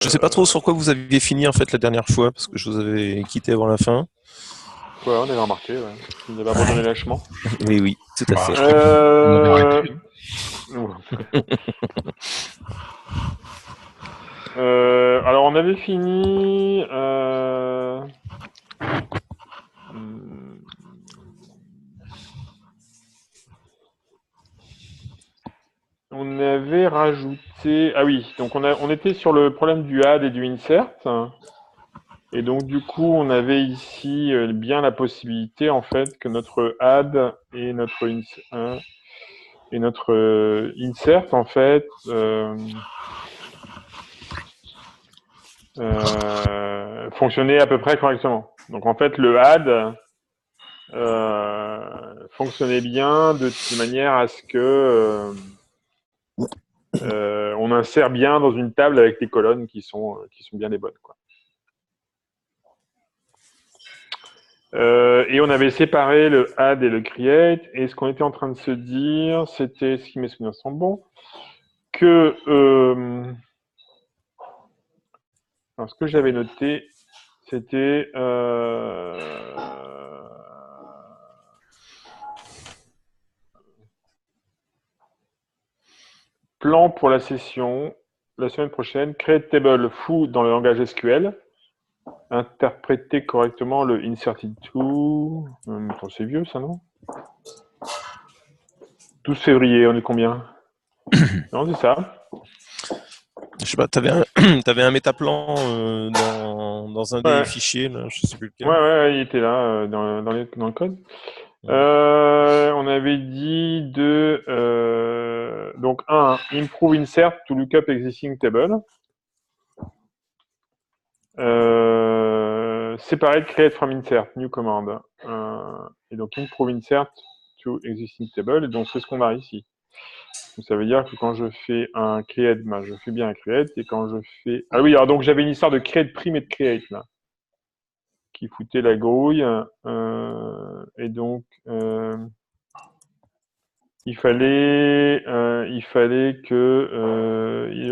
Je sais pas trop sur quoi vous aviez fini en fait la dernière fois, parce que je vous avais quitté avant la fin. Ouais, on avait remarqué, ouais. Il avait abandonné lâchement. Mais oui, tout à Bah, fait. je crois qu'on avait arrêté. Hein. Alors, on avait fini. On avait rajouté. Ah oui, donc on était sur le problème du add et du insert. Et donc, du coup, on avait ici bien la possibilité, en fait, que notre add et notre insert, en fait, fonctionnaient à peu près correctement. Donc, en fait, le add fonctionnait bien de manière à ce que on insère bien dans une table avec les colonnes qui sont bien les bonnes, quoi. Et on avait séparé le add et le create, et ce qu'on était en train de se dire, c'était, si mes souvenirs sont bons, que alors ce que j'avais noté, c'était plan pour la session la semaine prochaine, create table foo dans le langage SQL, interpréter correctement le inserted to. C'est vieux ça, non? 12 février, on est combien? Non, c'est ça. Je sais pas, t'avais un métaplan dans un des Ouais, fichiers, là, je sais plus ouais, lequel. ouais, il était là dans le code. Mm. On avait dit donc improve insert to lookup existing table. Separate create from insert, new command. Et donc improve insert to existing table. Et donc c'est ce qu'on a ici. Donc, ça veut dire que quand je fais un create, ben, je fais bien un create. Et quand je fais... Ah oui, alors donc j'avais une histoire de create prime et de create là, qui foutait la grouille. Et donc il fallait que...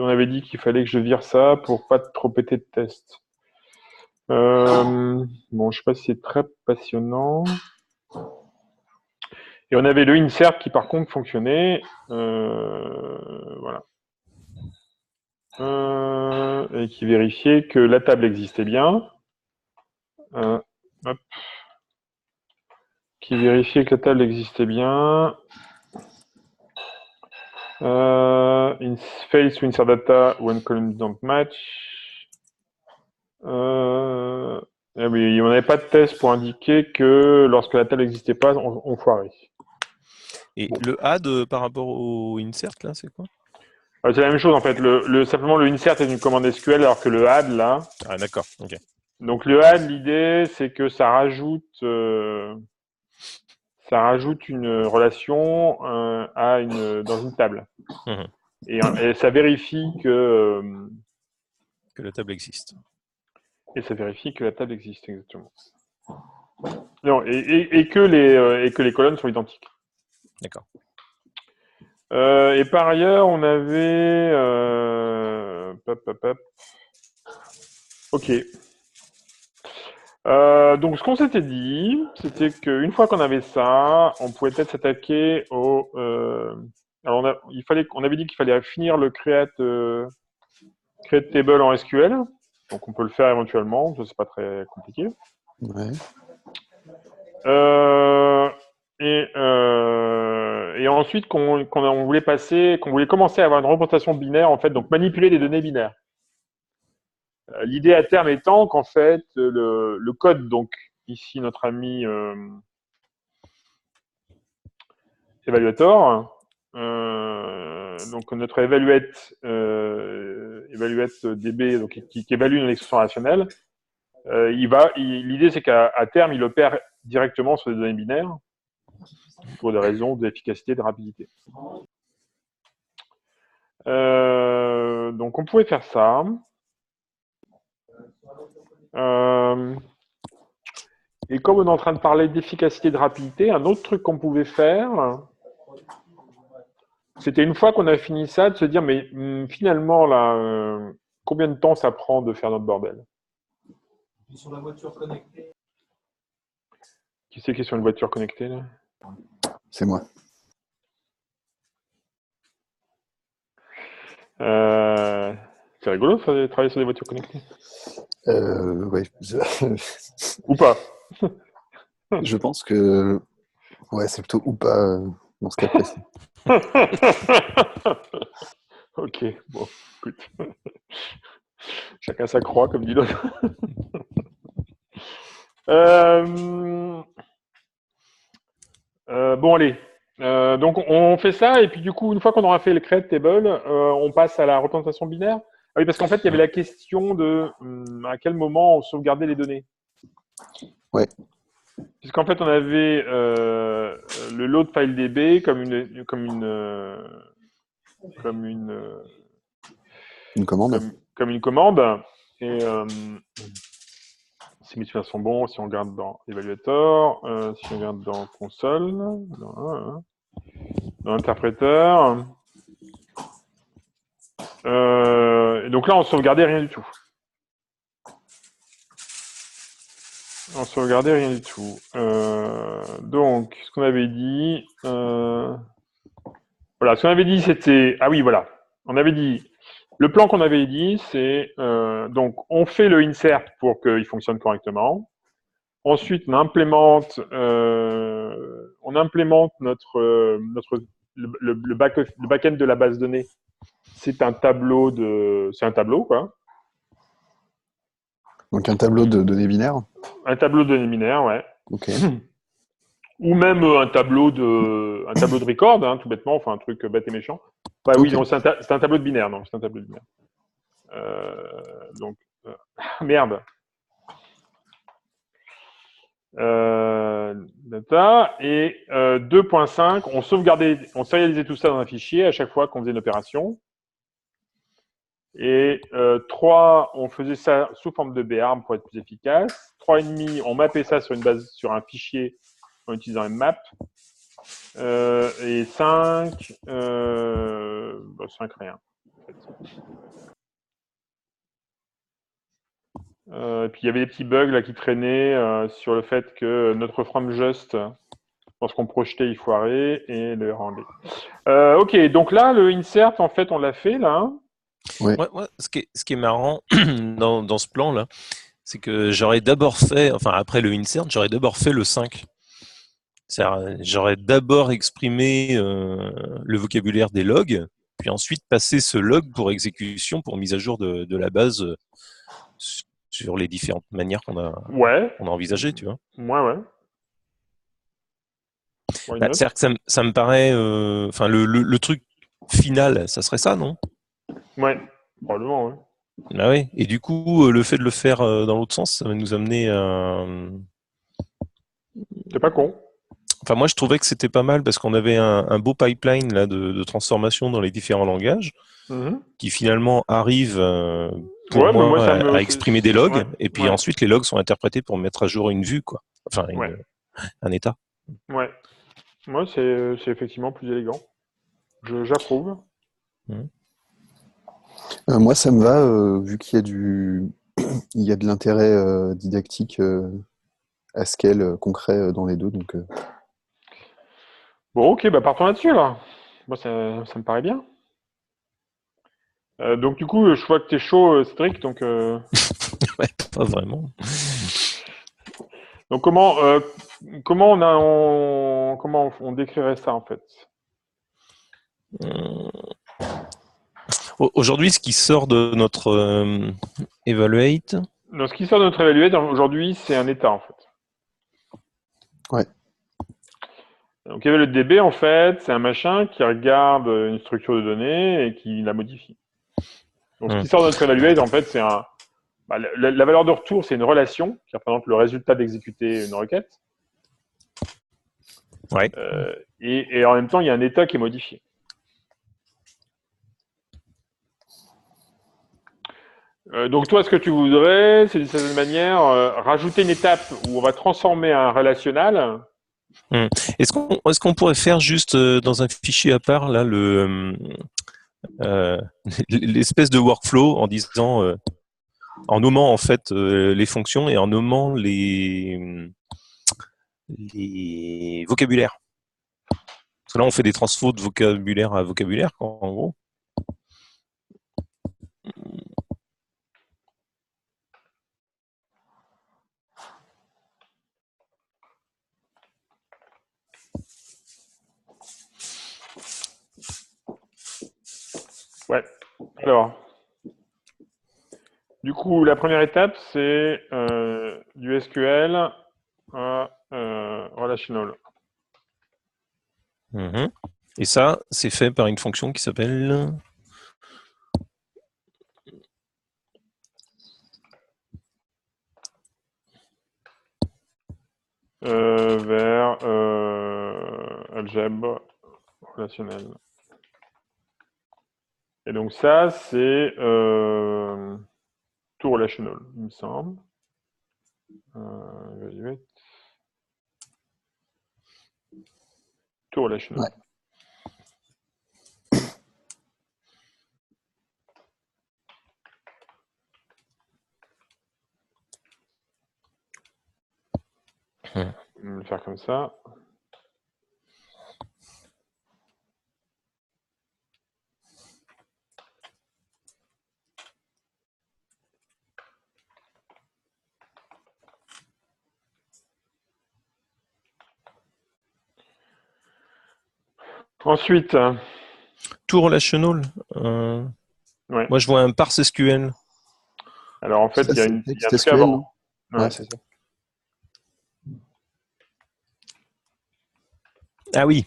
on avait dit qu'il fallait que je vire ça pour pas trop péter de tests. Bon, je sais pas si c'est très passionnant. Et on avait le insert qui par contre fonctionnait. Voilà. Et qui vérifiait que la table existait bien. Hop. Qui vérifiait que la table existait bien. Fails to insert data when columns don't match. Ah oui, on n'avait pas de test pour indiquer que lorsque la table n'existait pas, on foirait. Et Bon. le add par rapport au insert, là, c'est quoi? C'est la même chose en fait. Simplement le insert est une commande SQL alors que le add là. Ah, d'accord, ok. Donc le add, l'idée c'est que ça rajoute une relation dans une table. Mhm. Et ça vérifie Que la table existe. que la table existe exactement. Non, et que les colonnes sont identiques. D'accord. Et par ailleurs, on avait Ok. Donc ce qu'on s'était dit, c'était qu'une fois qu'on avait ça, on pouvait peut-être s'attaquer au. Alors on avait dit qu'il fallait finir le create table en SQL. Donc on peut le faire éventuellement, ça c'est pas très compliqué. Ouais. Et ensuite qu'on voulait commencer à avoir une représentation binaire en fait, donc manipuler des données binaires. L'idée à terme étant qu'en fait le code, donc ici notre ami Evaluator, donc notre evaluate DB, donc qui évalue une expression rationnelle, l'idée c'est qu'à terme il opère directement sur des données binaires pour des raisons d'efficacité et de rapidité. Donc on pouvait faire ça. Et comme on est en train de parler d'efficacité et de rapidité, un autre truc qu'on pouvait faire, c'était une fois qu'on a fini ça, de se dire, mais finalement, là, combien de temps ça prend de faire notre bordel? Sur la voiture connectée. Qui c'est qui est sur une voiture connectée là? C'est moi. C'est rigolo de travailler sur des voitures connectées. Ouais, Ou pas? je pense que ouais, c'est plutôt ou pas dans ce cas précis. Ok, bon, écoute. Chacun sa croix, comme dit l'autre. Bon, allez. Donc, on fait ça, et puis du coup, une fois qu'on aura fait le create table, on passe à la représentation binaire. Ah oui, parce qu'en fait, il y avait la question de à quel moment on sauvegardait les données. Ouais. Puisqu'en fait, on avait le load file DB comme une commande. Comme une commande. Et si mes souvenirs sont bons, si on regarde dans Evaluator, si on regarde dans console, dans l'interpréteur. Et donc là, on sauvegardait rien du tout. On sauvegardait rien du tout. Donc, ce qu'on avait dit... Voilà, ce qu'on avait dit, c'était... Ah oui, voilà. On avait dit... Le plan qu'on avait dit, c'est... donc, on fait le insert pour qu'il fonctionne correctement. Ensuite, on implémente le back-end de la base de données. C'est un tableau, quoi. Donc un tableau de données binaires. Un tableau de données binaires, ouais. Ok. Ou même un tableau de record, hein, tout bêtement, enfin un truc bête et méchant. Bah oui, Ok. non, c'est un tableau de binaire, non, c'est un tableau de binaire. Merde. Data et 2.5, on serialisait tout ça dans un fichier à chaque fois qu'on faisait une opération. Et 3, on faisait ça sous forme de BARM pour être plus efficace. 3,5, on mappait ça sur un fichier en utilisant un map. Et 5, 5 rien. Et puis il y avait des petits bugs là qui traînaient sur le fait que notre from just, lorsqu'on projetait, il foirait et le rendait. Ok, donc là, le insert, en fait, on l'a fait là. Ouais. Ouais, ce qui est marrant dans ce plan-là, c'est que j'aurais d'abord fait, enfin après le insert, j'aurais d'abord fait le 5. C'est-à-dire, j'aurais d'abord exprimé le vocabulaire des logs, puis ensuite passé ce log pour exécution, pour mise à jour de la base sur les différentes manières qu'on a envisagées, tu vois. Ouais. C'est-à-dire que ça me paraît... Enfin, le truc final, ça serait ça, non? Ouais, probablement, ouais. Ah oui. Et du coup, le fait de le faire dans l'autre sens, ça va nous amener à... C'est pas con. Enfin, moi, je trouvais que c'était pas mal parce qu'on avait un beau pipeline là, de transformation dans les différents langages qui finalement arrive pour moi à exprimer des logs. Et puis ensuite, les logs sont interprétés pour mettre à jour une vue, quoi. Enfin, un état. Ouais. Moi, c'est effectivement plus élégant. J'approuve. Moi, ça me va, vu qu'il y a il y a de l'intérêt didactique à scale concret dans les deux. Donc, Bon, ok, bah partons là-dessus, là. Moi, ça me paraît bien. Donc, du coup, je vois que t'es chaud, Cédric, donc... Ouais, pas vraiment. Donc, comment on décrirait ça, en fait? Aujourd'hui, ce qui sort de notre Evaluate... Donc, ce qui sort de notre Evaluate, aujourd'hui, c'est un état, en fait. Ouais. Donc, Evaluate DB, en fait, c'est un machin qui regarde une structure de données et qui la modifie. Donc, ce qui sort de notre Evaluate, en fait, c'est la valeur de retour, c'est une relation qui représente le résultat d'exécuter une requête. Ouais. Et en même temps, il y a un état qui est modifié. Donc toi, ce que tu voudrais, c'est d'une certaine manière rajouter une étape où on va transformer un relationnel. Est-ce qu'on pourrait faire juste dans un fichier à part là l'espèce de workflow en disant, en nommant en fait les fonctions et en nommant les vocabulaires. Parce que là, on fait des transfos de vocabulaire à vocabulaire, en gros. Ouais. Alors, du coup, la première étape, c'est du SQL à relational. Mhm. Et ça, c'est fait par une fonction qui s'appelle... Vers algèbre relationnel. Et donc ça, c'est tout relational, il me semble. Tout relational. Ouais. On va le faire comme ça. Ensuite, Tout relational. ouais. Moi, je vois un parse SQL. Alors en fait, Ça, il y a c'est un texte truc SQL, avant. non? Ouais, c'est ça. Ah oui,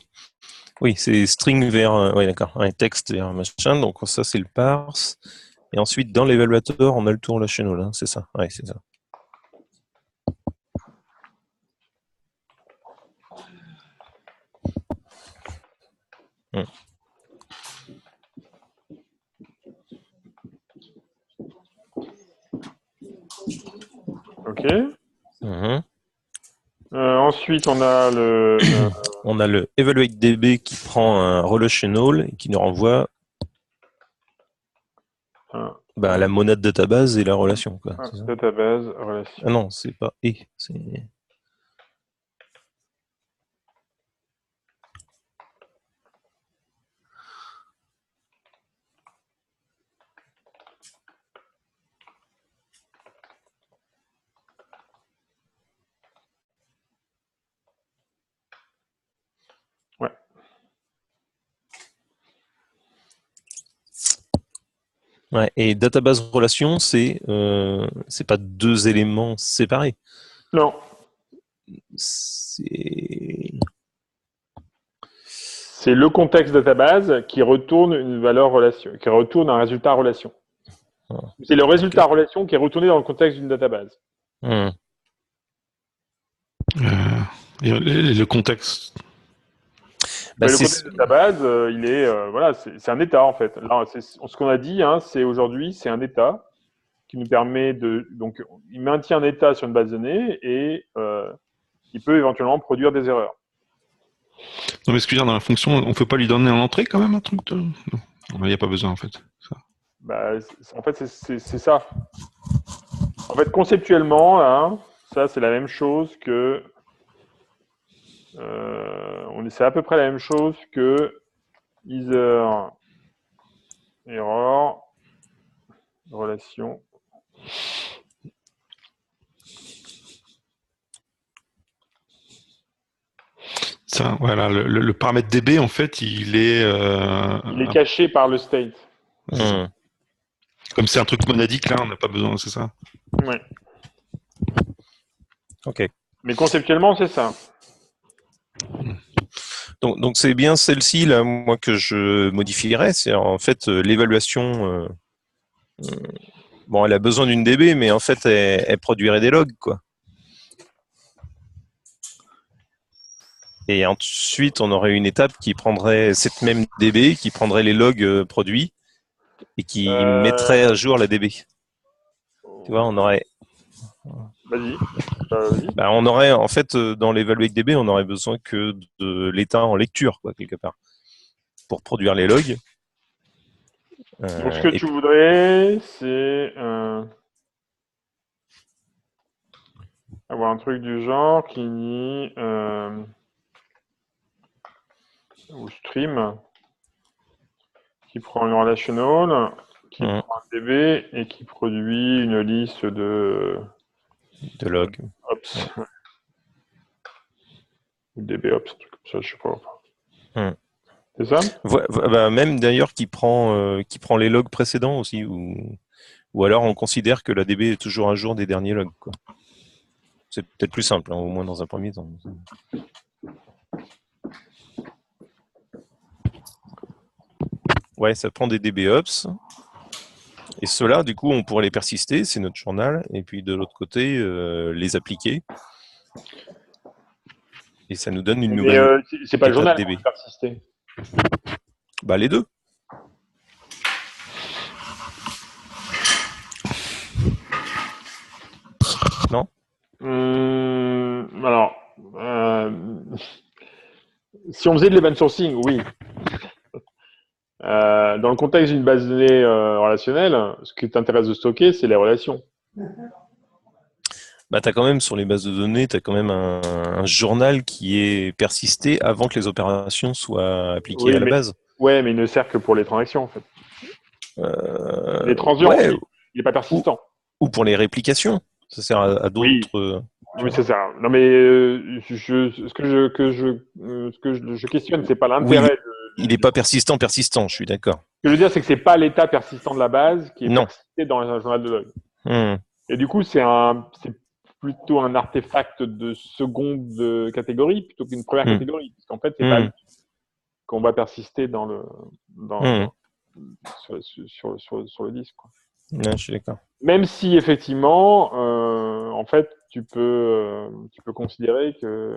oui, c'est string vers, ouais, d'accord, ouais, texte vers machin. Donc ça, c'est le parse. Et ensuite, dans l'évaluateur, on a le tout relational, hein, c'est ça. Ouais, c'est ça. Hmm. Ok. Mhm. Ensuite, on a le. On a le evaluateDB qui prend un relational et qui nous renvoie la monade database et la relation. Quoi, c'est ça. Database, relation. Ah non, c'est pas et. C'est... Ouais. Ouais, et database relation, c'est pas deux éléments séparés. Non. C'est le contexte database qui retourne une valeur relation, qui retourne un résultat relation. Ah. C'est le résultat relation qui est retourné dans le contexte d'une database. Hmm. Et le contexte. Le contexte de database, il est voilà, c'est un état en fait. Là, ce qu'on a dit, hein, c'est aujourd'hui, c'est un état qui nous permet de donc il maintient un état sur une base de données et il peut éventuellement produire des erreurs. Non, mais ce que je veux dire, dans la fonction, on ne peut pas lui donner en entrée quand même un truc de... Non, il n'y a pas besoin en fait. Ça. Bah, en fait, c'est ça. En fait, conceptuellement, là, ça c'est la même chose que c'est à peu près la même chose que either error relation. Ça, voilà, le paramètre DB en fait, il est caché par le state. Hmm. Comme c'est un truc monadique là, on n'a pas besoin, c'est ça. Ouais. Ok. Mais conceptuellement, c'est ça. Donc c'est bien celle-ci là, moi que je modifierais. C'est en fait l'évaluation. Bon, elle a besoin d'une DB, mais en fait, elle produirait des logs, quoi. Et ensuite, on aurait une étape qui prendrait cette même DB, qui prendrait les logs produits et qui mettrait à jour la DB. Tu vois, on aurait. Vas-y. On aurait, en fait, dans l'évaluate DB, on aurait besoin que de l'état en lecture, quoi, quelque part, pour produire les logs. Donc, ce que Et tu voudrais, c'est avoir un truc du genre qui nie ou stream, qui prend une relational, qui hum, prend un DB et qui produit une liste de de log. ops. Ou DB ops, un truc comme ça, je sais pas. Hum. C'est ça? Bah, même d'ailleurs qui prend les logs précédents aussi, ou alors on considère que la DB est toujours à jour des derniers logs, quoi. C'est peut-être plus simple, hein, au moins dans un premier temps. Ouais, ça prend des DBOps. Et ceux-là, du coup, on pourrait les persister, c'est notre journal. Et puis de l'autre côté, les appliquer. Et ça nous donne une Mais nouvelle c'est pas le état de journal qui DB. va persister. Bah les deux. Non? Alors, si on faisait de l'event sourcing, oui. Dans le contexte d'une base de données relationnelle, ce qui t'intéresse de stocker, c'est les relations. Bah t'as quand même sur les bases de données, t'as quand même un journal qui est persisté avant que les opérations soient appliquées Oui, à la mais, base. ouais, mais il ne sert que pour les transactions, en fait. Les transients, Ouais, il n'est pas persistant. ou pour les réplications. Ça sert à Oui, d'autres. oui, c'est ça. Non, mais ce que je questionne, c'est pas Oui, l'intérêt. il n'est pas persistant, je suis d'accord. Ce que je veux dire, c'est que c'est pas l'état persistant de la base qui est Non. persisté dans un journal de log. Hmm. Et du coup, c'est plutôt un artefact de seconde catégorie plutôt qu'une première Hmm. catégorie. Parce qu'en fait, c'est pas lui qu'on va persister dans sur le disque, quoi. Ouais, je suis d'accord. Même si effectivement, en fait, tu peux considérer que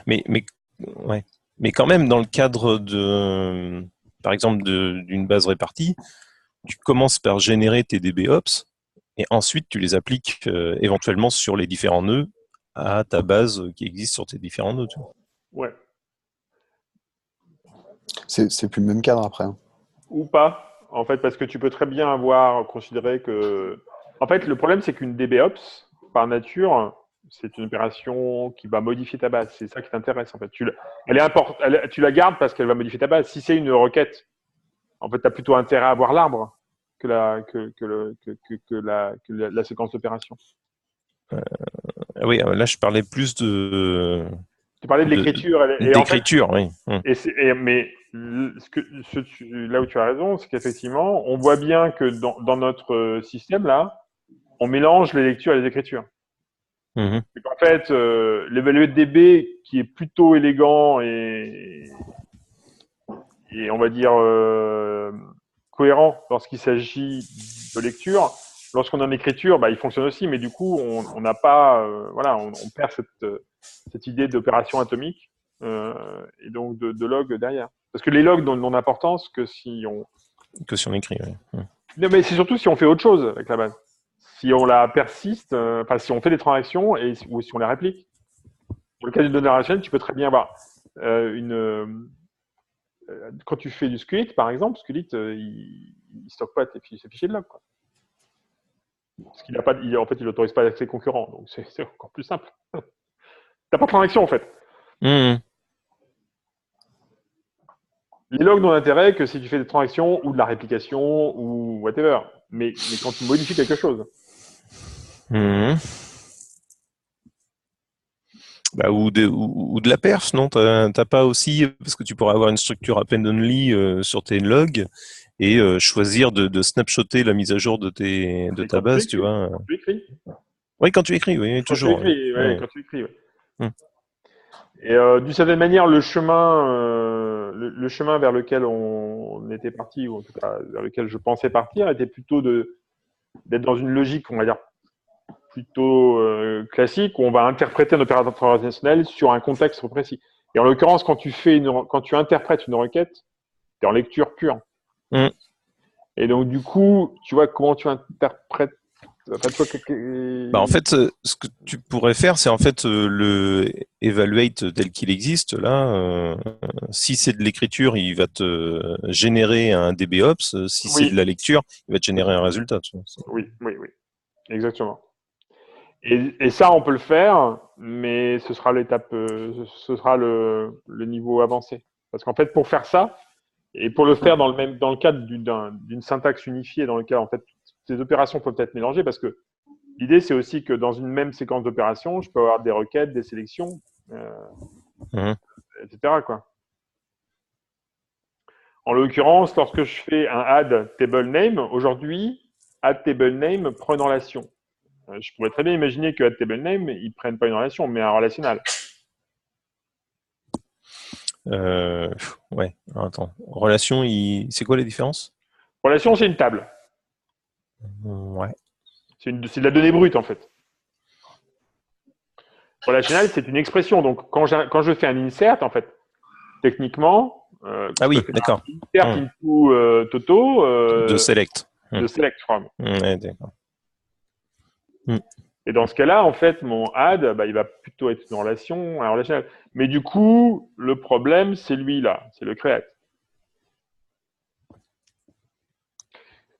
Mais, ouais. Mais quand même, dans le cadre par exemple, d'une base répartie, tu commences par générer tes DBOps et ensuite tu les appliques éventuellement sur les différents nœuds à ta base qui existe sur tes différents nœuds. ouais, C'est plus le même cadre après, hein. ou pas, en fait, parce que tu peux très bien considéré que, en fait, le problème c'est qu'une DBOps, par nature, c'est une opération qui va modifier ta base. C'est ça qui t'intéresse, en fait. Tu la gardes parce qu'elle va modifier ta base. Si c'est une requête, en fait, tu as plutôt intérêt à avoir l'arbre que la séquence d'opération. Oui, là je parlais plus Tu parlais de l'écriture. d'écriture, oui. Mais là où tu as raison, c'est qu'effectivement, on voit bien que dans notre système, là, on mélange les lectures et les écritures. Mhm. En fait, l'évalué de DB, qui est plutôt élégant et on va dire cohérent lorsqu'il s'agit de lecture, lorsqu'on est en écriture, bah, il fonctionne aussi, mais du coup, on n'a pas, voilà, on perd cette idée d'opération atomique et donc de log derrière. Parce que les logs n'ont d'importance que si on... Que si on écrit, oui. Non, mais c'est surtout si on fait autre chose avec la base. Si on la persiste, enfin, si on fait des transactions ou si on la réplique. Dans le cas d'une donnée relationnelle, tu peux très bien avoir quand tu fais du SQLite, par exemple, SQLite, il stocke pas ses fichiers de log, quoi. Parce qu'il a pas, en fait, il n'autorise pas l'accès concurrent, donc c'est encore plus simple. T'as pas de transaction, en fait. Mmh. Les logs n'ont d'intérêt que si tu fais des transactions ou de la réplication ou whatever. Mais quand tu modifies quelque chose. Mmh. Bah, ou de la perf, non? T'as pas aussi, parce que tu pourrais avoir une structure append only sur tes logs et choisir de snapshotter la mise à jour de ta base, tu vois. Quand tu écris. Oui, quand tu écris, oui, Quand toujours. tu écris, Oui. ouais, quand tu écris, ouais. Mmh. Et d'une certaine manière, le chemin vers lequel on était parti, ou en tout cas vers lequel je pensais partir, était plutôt d'être dans une logique, on va dire, plutôt classique, où on va interpréter un opérateur transactionnel sur un contexte précis. Et en l'occurrence, quand tu interprètes une requête, tu es en lecture pure. Mmh. Et donc, du coup, tu vois comment tu interprètes Ça va pas Bah, en fait, ce que tu pourrais faire, c'est en fait le evaluate tel qu'il existe là. Si c'est de l'écriture, il va te générer un DBOps. Si c'est de Oui, la lecture, il va te générer un résultat. Tu vois. oui, oui, oui, exactement. Et ça, on peut le faire, mais ce sera l'étape, ce sera le niveau avancé. Parce qu'en fait, pour faire ça, et pour le faire dans le cadre d'une syntaxe unifiée, dans lequel en fait ces opérations peuvent être mélangées, parce que l'idée c'est aussi que dans une même séquence d'opérations, je peux avoir des requêtes, des sélections, Mhm. etc. quoi. En l'occurrence, lorsque je fais un add table name, aujourd'hui, add table name prend une relation. Je pourrais très bien imaginer que add table name, ils prennent pas une relation, mais un relationnel. Ouais. Alors, attends. Relation, c'est quoi les différences? Relation, c'est une table. Ouais. C'est de la donnée brute, en fait. Relationnel, c'est une expression. Donc, quand je fais un insert, en fait, techniquement, Ah je peux oui, faire d'accord. un insert into Toto De select. de select from. Ouais, d'accord. Mm. Et dans ce cas-là, en fait, mon add, bah, il va plutôt être une relation, un relationnel. Mais du coup, le problème, c'est lui là, c'est le create.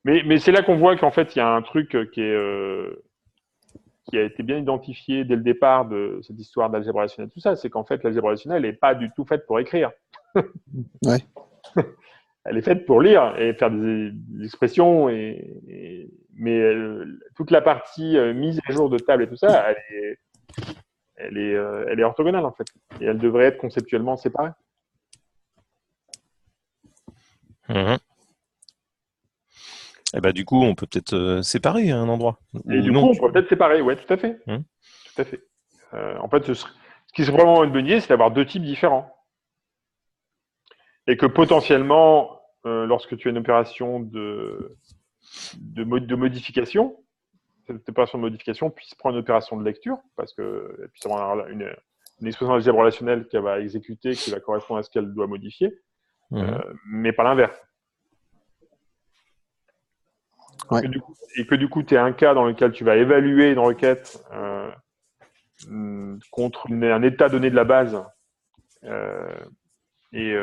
Mais c'est là qu'on voit qu'en fait, il y a un truc qui a été bien identifié dès le départ de cette histoire d'algèbre relationnelle. Tout ça, c'est qu'en fait, l'algèbre relationnelle n'est pas du tout faite pour écrire. Ouais. Elle est faite pour lire et faire des expressions. Mais toute la partie mise à jour de table et tout ça, elle est orthogonale en fait. Et elle devrait être conceptuellement séparée. Mhm. Et bah, du coup, on peut peut-être séparer à un endroit. Et Ou du coup, non. on pourrait peut-être séparer. Ouais, tout à fait. Mhm. Tout à fait. En fait, ce qui serait vraiment une bonne idée, c'est d'avoir deux types différents. Et que potentiellement, lorsque tu as une opération de modification, cette opération de modification puisse prendre une opération de lecture, parce qu'elle puisse avoir une expression d'algèbre relationnelle qu'elle va exécuter, qui va correspondre à ce qu'elle doit modifier, Mhm. mais pas l'inverse. Ouais. Et que du coup, tu as un cas dans lequel tu vas évaluer une requête contre un état donné de la base et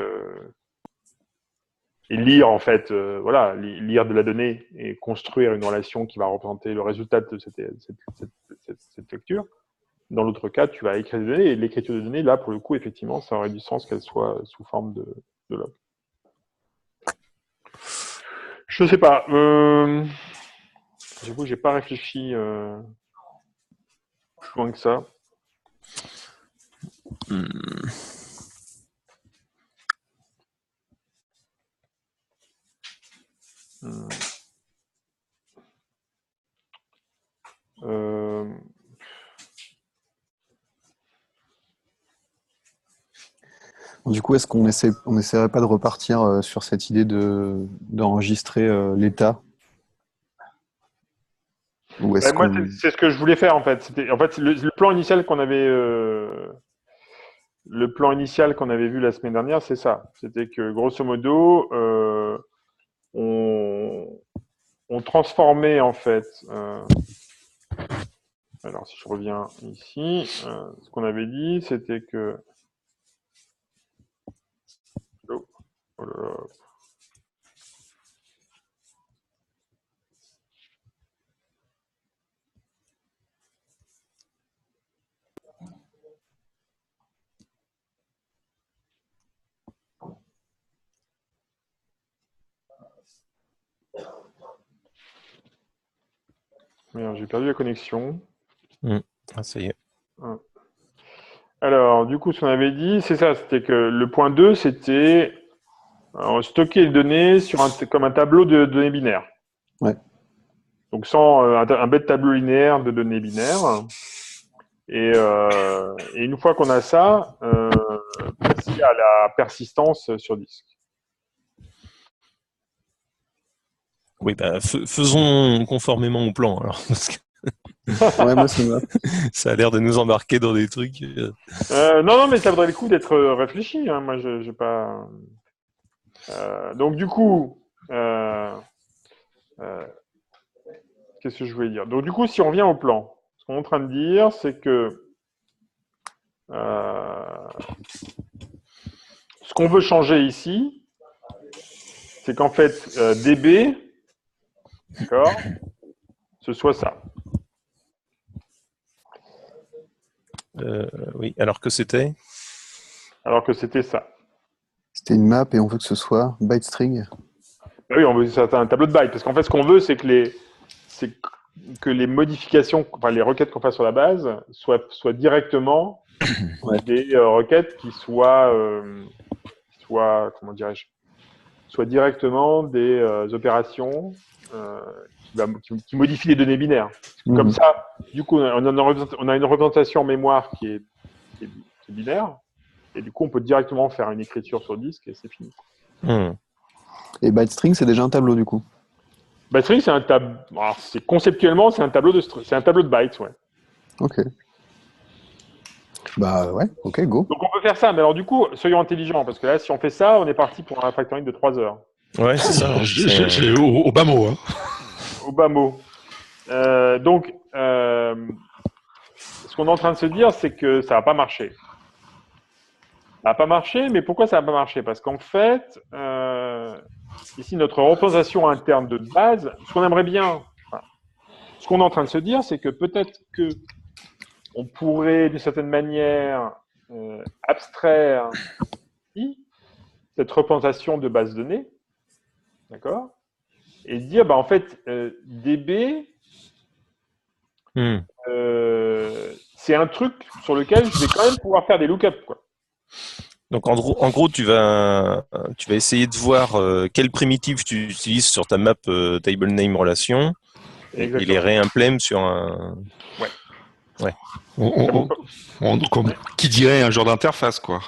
lire en fait, voilà, lire de la donnée et construire une relation qui va représenter le résultat de cette lecture. Dans l'autre cas, tu vas écrire des données et l'écriture de données, là, pour le coup, effectivement, ça aurait du sens qu'elle soit sous forme de log. Je sais pas. J'avoue, j'ai pas réfléchi plus loin que ça. Hmm. Du coup, est-ce qu'on essaierait pas de repartir sur cette idée d'enregistrer l'état? Ou est-ce Moi, qu'on... c'est ce que je voulais faire en fait. En fait, le plan initial qu'on avait, vu la semaine dernière, c'est ça. C'était que grosso modo, on transformait en fait. Alors, si je reviens ici, ce qu'on avait dit, c'était que. Oh, oh là là. Merde, j'ai perdu la connexion. Ah, ça y est. Alors, du coup, ce qu'on avait dit, c'est ça, c'était que le point 2, c'était stocker les données comme un tableau de données binaires. Ouais. Donc, sans un bête tableau linéaire de données binaires. Et une fois qu'on a ça, passer à la persistance sur disque. Oui, bah, faisons conformément au plan, alors. Parce que Ouais, moi, ça me va. ça a l'air de nous embarquer dans des trucs. Non, mais ça vaudrait le coup d'être réfléchi. Hein. Moi, je n'ai pas. Donc, du coup, qu'est-ce que je voulais dire? Donc, du coup, si on revient au plan, ce qu'on est en train de dire, c'est que ce qu'on veut changer ici, c'est qu'en fait, DB, d'accord, ce soit ça. Oui, alors que c'était? Alors que c'était ça. C'était une map et on veut que ce soit byte string. Bah oui, on veut c'est un tableau de bytes, parce qu'en fait, ce qu'on veut, c'est que les modifications, enfin les requêtes qu'on fasse sur la base, soient directement des requêtes qui soient, comment dirais-je, soient directement des opérations qui modifient les données binaires. Comme ça, du coup, on a une représentation en mémoire qui est binaire, et du coup, on peut directement faire une écriture sur disque et c'est fini. Et byte string, c'est déjà un tableau du coup. Byte string, c'est un tableau. Conceptuellement, c'est un tableau de bytes, ouais. Ok. Bah ouais, ok, go. Donc on peut faire ça, mais alors du coup, soyons intelligents, parce que là, si on fait ça, on est parti pour un factoring de 3 heures. Ouais, c'est ça. C'est au bas mot. Hein. Au bas mot. Donc, ce qu'on est en train de se dire, c'est que ça va pas marcher. Ça va pas marcher, mais pourquoi ça va pas marcher? Parce qu'en fait, ici, notre représentation interne de base, ce qu'on aimerait bien, ce qu'on est en train de se dire, c'est que peut-être que on pourrait, d'une certaine manière, abstraire cette représentation de base de données, d'accord? Et dire, bah, en fait, DB, c'est un truc sur lequel je vais quand même pouvoir faire des lookups, quoi. Donc en gros, tu vas essayer de voir quelle primitive tu utilises sur ta map table name relation et les réimplèmes sur un. Ouais. Qui dirait un genre d'interface, quoi.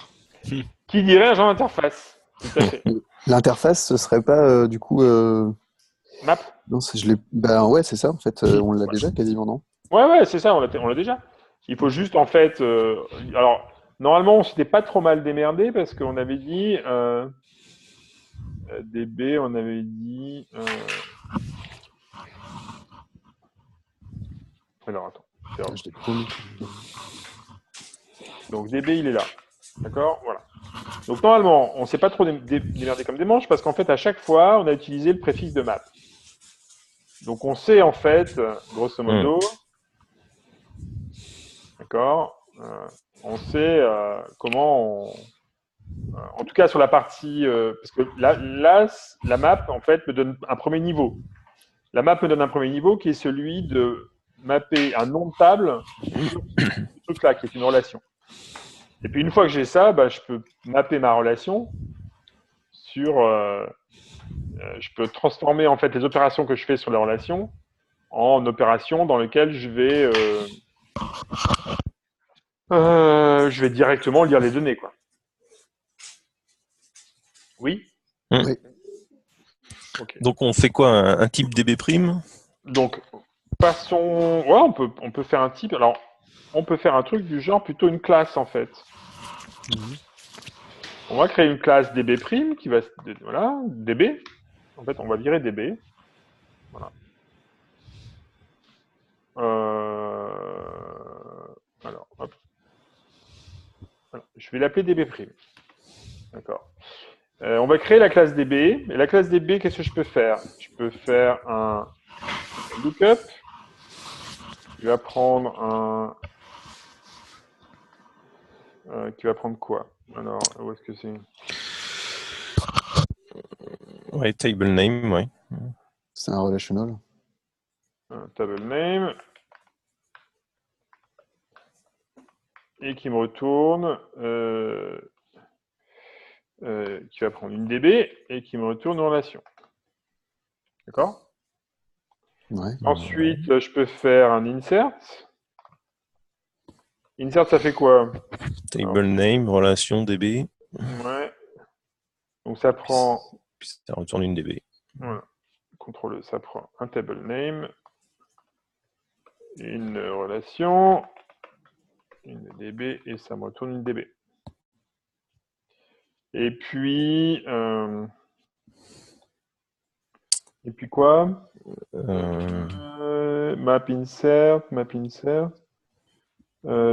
Qui dirait un genre d'interface? Tout à fait. L'interface, ce serait pas du coup. Map? Non, je l'ai. Ben ouais, c'est ça en fait. On l'a déjà quasiment, non? Ouais, c'est ça, on l'a déjà. Il faut juste, en fait. Alors, normalement, on s'était pas trop mal démerdé parce qu'on avait dit. DB, on avait dit. Alors, attends. Je l'ai promis. Donc, DB, il est là. D'accord? Voilà. Donc, normalement, on ne s'est pas trop démerdé comme des manches parce qu'en fait, à chaque fois, on a utilisé le préfixe de map. Donc, on sait, en fait, grosso modo. D'accord? On sait comment on. En tout cas, sur la partie. Parce que là, la map, en fait, me donne un premier niveau. La map me donne un premier niveau qui est celui de mapper un nom de table sur ce truc-là, qui est une relation. Et puis, une fois que j'ai ça, bah, je peux mapper ma relation sur. Je peux transformer, en fait, les opérations que je fais sur la relation en opérations dans lesquelles je vais directement lire les données, quoi. Oui? Oui. Okay. Donc on fait quoi, un type DB prime? Donc, passons. Ouais, on peut faire un type. Alors, on peut faire un truc du genre plutôt une classe, en fait. On va créer une classe DB prime qui va. Voilà, DB. En fait, on va virer DB. Voilà. Alors, hop. Alors, je vais l'appeler DB prime. D'accord. On va créer la classe DB. Et la classe DB, qu'est-ce que je peux faire? Je peux faire un lookup. Il va prendre un. Qui va prendre quoi? Alors, où est-ce que c'est? Ouais, table name, ouais. C'est un relational. Un table name. Et qui me retourne. Qui va prendre une DB et qui me retourne une relation. D'accord? Ouais. Ensuite, je peux faire un insert. Insert, ça fait quoi? Table name, relation DB. Ouais. Donc ça prend. Puis ça retourne une DB. Voilà. CTRL E, ça prend un table name, une relation, une DB et ça me retourne une DB. Et puis, Et puis quoi? Euh, Map insert.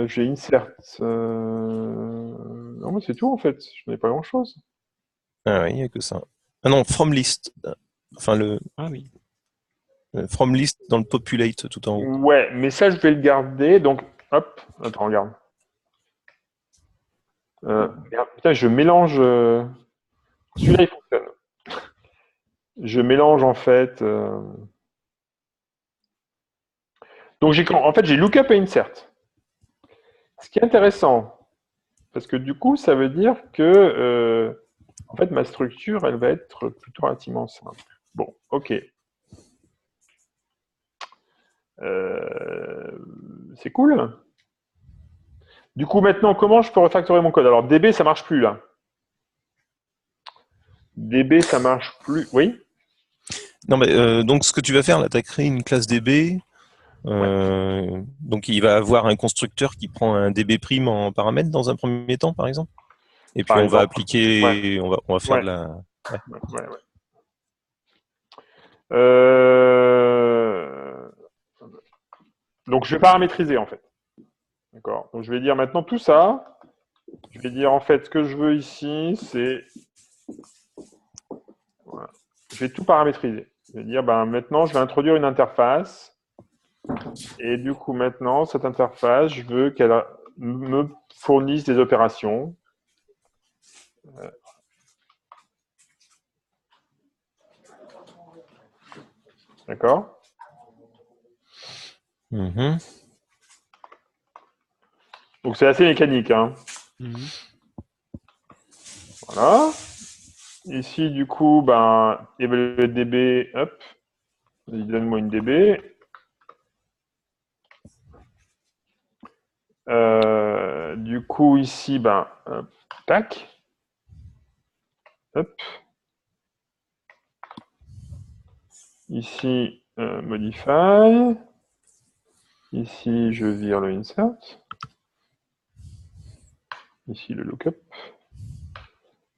J'ai insert. Non, mais c'est tout en fait. Je n'ai pas grand-chose. Ah oui, il n'y a que ça. Ah non, from list. Enfin, Ah oui. from list dans le populate tout en haut. Ouais, mais ça, je vais le garder. Donc, hop. Attends, regarde. Merde, putain, je mélange. Celui-là, il fonctionne. Je mélange en fait. Donc, en fait, j'ai lookup et insert. Ce qui est intéressant, parce que du coup, ça veut dire que en fait, ma structure, elle va être plutôt relativement simple. Bon, ok. C'est cool. Du coup, maintenant, comment je peux refactorer mon code? Alors, DB, ça marche plus là. DB, ça marche plus. Oui. Non, mais donc ce que tu vas faire là, tu as créé une classe DB. Donc il va avoir un constructeur qui prend un DB prime en paramètre dans un premier temps, par exemple. Et puis Par on va exemple. Ouais. appliquer, on va faire Ouais. de la. Ouais. Ouais. Euh... Donc, je vais paramétriser en fait. D'accord. Donc, je vais dire maintenant tout ça. Je vais dire en fait ce que je veux ici, c'est. Voilà. Je vais tout paramétriser. Je vais dire ben, maintenant, je vais introduire une interface. Et du coup, maintenant, cette interface, je veux qu'elle me fournisse des opérations. D'accord. Mhm. Donc, c'est assez mécanique. Hein. Voilà. Ici, du coup, ben, évaluer DB, hop. Donne-moi une DB. Du coup, ici, ben, hop, tac. Hop. Ici, modify. Ici, je vire le insert. Ici, le lookup.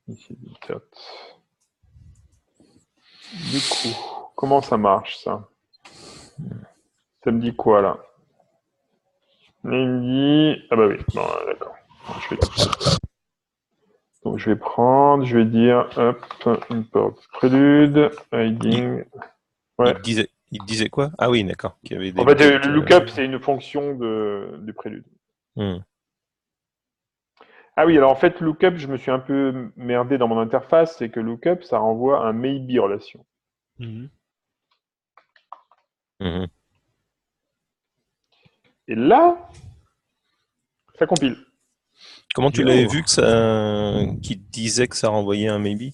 Ici, insert. Du coup, comment ça marche, ça? Ça me dit quoi, là? Il me dit... Ah bah oui, bon, d'accord. Je vais Donc, je vais prendre, je vais dire, hop, import prélude, hiding... Ouais. Il te disait quoi? Ah oui, d'accord. Qu'il y avait des En fait, le lookups. lookup, c'est une fonction du prélude. Hmm. Ah oui, alors en fait, lookup, je me suis un peu merdé dans mon interface, c'est que lookup, ça renvoie à un maybe relation. Mhm. Et là, ça compile. Comment tu l'avais vu que qu'il te disait que ça renvoyait un maybe?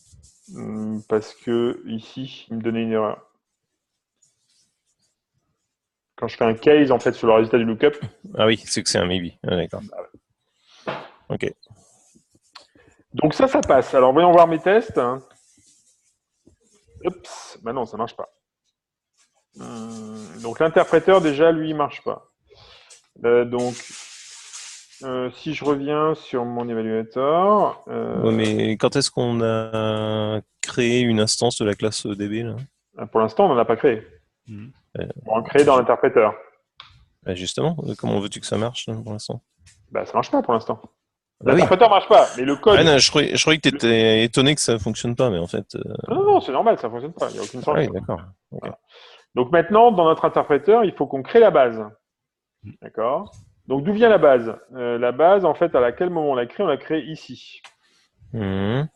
Parce que ici, il me donnait une erreur. Quand je fais un case, en fait, sur le résultat du lookup. Ah oui, c'est que c'est un maybe. Ah, d'accord. Ok. Donc ça passe. Alors, voyons voir mes tests. Oups, bah non, ça marche pas. Donc l'interpréteur, déjà, lui, il marche pas. Donc, si je reviens sur mon évaluateur... Ouais, mais quand est-ce qu'on a créé une instance de la classe DB là? Pour l'instant, on n'en a pas créé. Euh, On va en créer dans ju- l'interpréteur. Justement, comment veux-tu que ça marche là, pour l'instant? Bah, ça marche pas pour l'instant. Bah oui. L'interpréteur marche pas, mais le Ah code... non, je croyais que tu étais étonné que ça fonctionne pas, mais en fait. Non, c'est normal, ça fonctionne pas. Il n'y a aucune Ah oui, sanction. d'accord. Ok. Voilà. Donc maintenant, dans notre interpréteur, il faut qu'on crée la base. D'accord. Donc d'où vient la base? La base, en fait, à quel moment on l'a créée? On l'a créée ici. Mhm.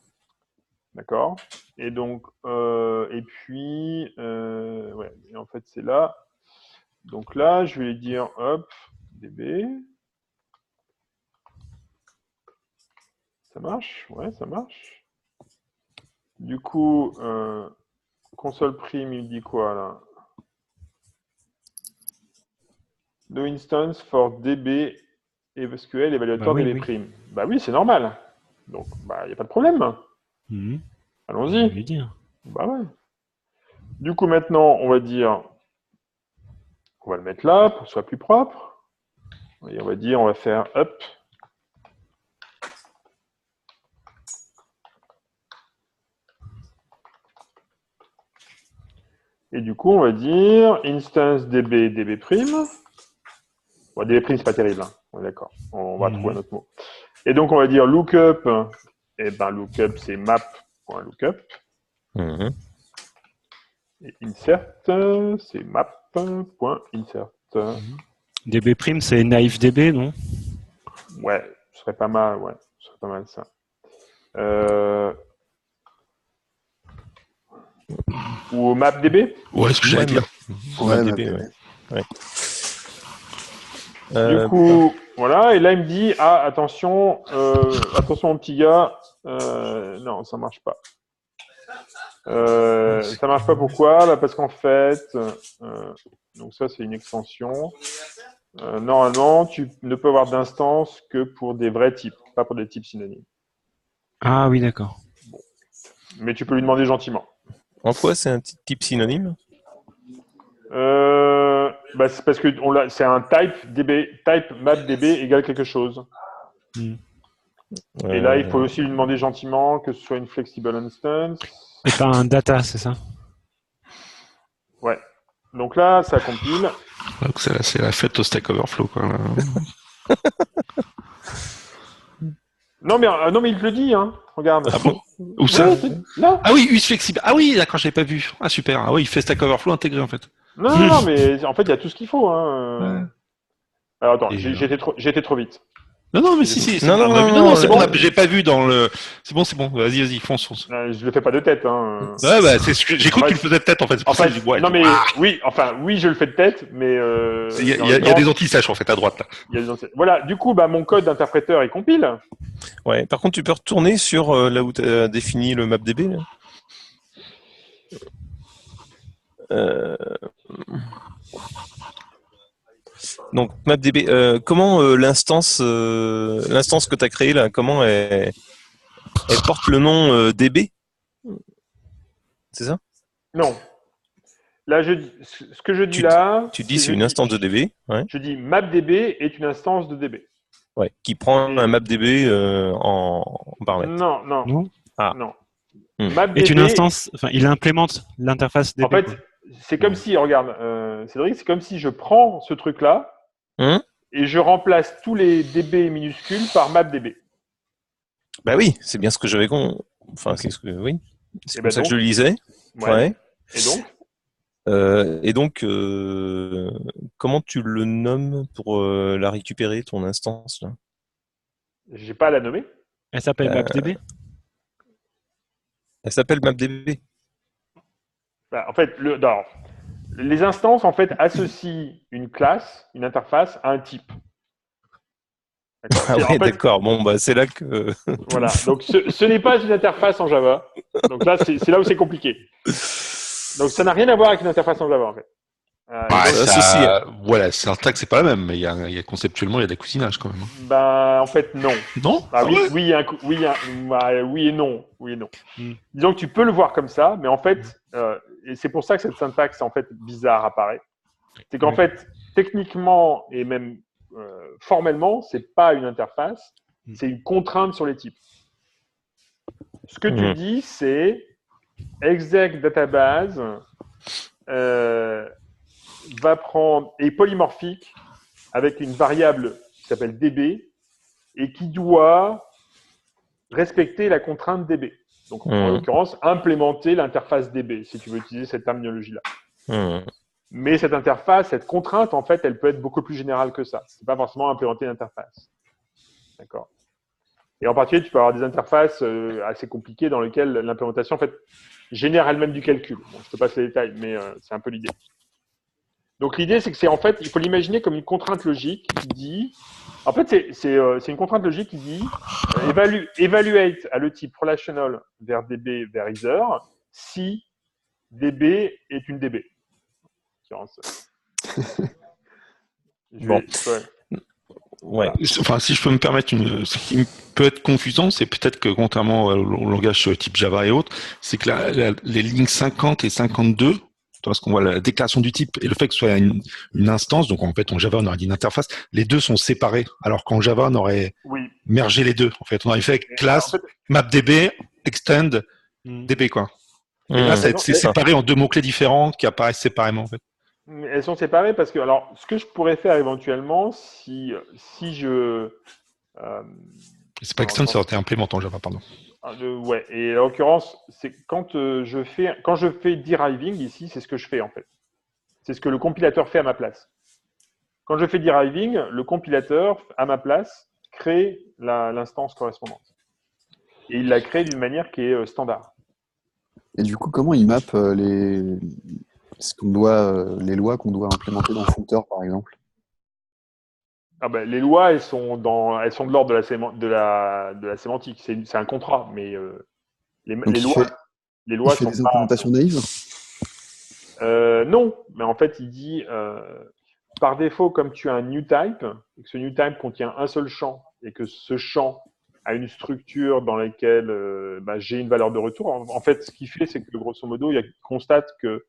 D'accord. Et donc, et puis, ouais, et en fait, c'est là. Donc là, je vais lui dire, hop, DB. Ça marche? Ouais, ça marche. Du coup, console prime, il dit quoi là? No instance for DB et SQL évaluateur DB prime. Bah oui, c'est normal. Donc, bah, il n'y a pas de problème. Allons-y. Bah ouais. Du coup, maintenant, on va dire, on va le mettre là pour que ce soit plus propre. Et on va dire, on va faire up. Et du coup, on va dire instance db, db'. Bon, db', c'est pas terrible. Hein. On est d'accord. On va trouver un autre mot. Et donc, on va dire lookup. Et ben, lookup, c'est map.lookup. Mhm. Et insert, c'est map.insert. DB', c'est naïf DB, non? Ouais, ce serait pas mal, ouais. Ce serait pas mal, ça. Ou mapdb. Ouais, ce que j'allais dire. Ouais, MapDB, MapDB. ouais. Du coup, voilà, et là il me dit attention, attention mon petit gars, non, ça marche pas. Ça marche pas pourquoi? Bah, parce qu'en fait, donc ça c'est une extension. Normalement, tu ne peux avoir d'instance que pour des vrais types, pas pour des types synonymes. Ah oui, d'accord. Mais tu peux lui demander gentiment. En quoi c'est un type synonyme? Bah, c'est parce que c'est un type mapdb égale quelque chose. Et là, il faut aussi lui demander gentiment que ce soit une flexible instance. Et pas un data, c'est ça? Ouais. Donc là, ça compile. Donc c'est la fête au Stack Overflow, quoi. Non, mais il te le dit, hein. Regarde. Ah bon? Où ça? Ouais, là. Ah oui, US flexible. Ah oui, d'accord, je l'avais pas vu. Ah super. Ah oui, il fait Stack Overflow intégré en fait. Non, mais en fait, il y a tout ce qu'il faut. Hein. Ouais. Alors attends, Et, j'étais trop vite. Non, mais si. Non, Non, c'est bon. non. J'ai pas vu dans le. C'est bon. Vas-y, fonce. Je le fais pas de tête. Hein. Ouais, bah c'est ce que j'ai cru que tu le faisais de tête en fait. C'est pour ça que je dis, ouais, non mais oui, je le fais de tête, mais il y a des anti-saches en fait à droite là. il y a des voilà, du coup, bah mon code d'interpréteur il compile. Ouais. Par contre, tu peux retourner sur là où tu as défini le mapDB. Là. Donc mapDB, comment l'instance que tu as créée là, comment elle porte le nom DB? C'est ça? Non. Là, ce que je dis Tu dis c'est une instance de DB, ouais. Je dis mapDB est une instance de DB. Ouais, qui prend un mapDB en paramètre. Non. Ah. Non. MapDB est une instance. Enfin, il implémente l'interface DB. En fait, c'est comme si, regarde, Cédric, c'est comme si je prends ce truc-là et je remplace tous les DB minuscules par mapDB. Bah oui, c'est bien ce que j'avais Enfin, c'est ce que oui. C'est comme ça que je le lisais. Ouais. Et donc, comment tu le nommes pour la récupérer, ton instance là? J'ai pas à la nommer. Elle s'appelle mapDB. Elle s'appelle mapDB. Bah, en fait, les instances en fait associent une classe, une interface à un type. D'accord. Ah ouais, d'accord. Bon, bah c'est là que. Voilà. Donc, ce n'est pas une interface en Java. Donc là, c'est là où c'est compliqué. Donc, ça n'a rien à voir avec une interface en Java, en fait. Voilà, syntaxe, c'est pas la même, mais conceptuellement, il y a des cousinages quand même. Bah, en fait, non. Non? Oui et non. Disons que tu peux le voir comme ça, mais en fait, et c'est pour ça que cette syntaxe, en fait, bizarre apparaît. C'est qu'en fait, techniquement et même formellement, c'est pas une interface, c'est une contrainte sur les types. Ce que tu dis, c'est exec database va prendre est polymorphique avec une variable qui s'appelle db et qui doit respecter la contrainte db. Donc en l'occurrence, implémenter l'interface db, si tu veux utiliser cette terminologie-là. Mais cette interface, cette contrainte, en fait, elle peut être beaucoup plus générale que ça. C'est pas forcément implémenter l'interface. D'accord. Et en particulier, tu peux avoir des interfaces assez compliquées dans lesquelles l'implémentation, en fait, génère elle-même du calcul. Bon, je te passe les détails, mais c'est un peu l'idée. Donc l'idée, c'est que en fait, il faut l'imaginer comme une contrainte logique qui dit, en fait, c'est une contrainte logique qui dit evaluate à le type relational vers db vers either si db est une db. Bon. Ouais. Enfin, si je peux me permettre ce qui peut être confusant, c'est peut-être que contrairement au langage type Java et autres, c'est que les lignes 50 et 52, parce qu'on voit la déclaration du type et le fait que ce soit une instance, donc en fait en Java on aurait dit une interface, les deux sont séparés, alors qu'en Java on aurait mergé les deux. En fait, on aurait fait classe, mapDB, extend, DB quoi. Et là, C'est c'est ça. séparé en deux mots-clés différents qui apparaissent séparément, en fait. Elles sont séparées parce que, alors, ce que je pourrais faire éventuellement, si je... C'est pas extend, ça aurait été implémentant Java, pardon. Ouais, et en l'occurrence, c'est quand je fais deriving ici, c'est ce que je fais en fait. C'est ce que le compilateur fait à ma place. Quand je fais deriving, le compilateur, à ma place, crée l'instance correspondante. Et il la crée d'une manière qui est standard. Et du coup, comment il map les lois qu'on doit implémenter dans Footer, par exemple? Ah ben, les lois, elles sont de l'ordre de la sémantique. C'est un contrat, mais Donc, les lois il fait sont des pas. implémentations naïves? Non, mais en fait, il dit par défaut, comme tu as un new type, et que ce new type contient un seul champ, et que ce champ a une structure dans laquelle j'ai une valeur de retour. En fait, ce qu'il fait, c'est que grosso modo, il constate que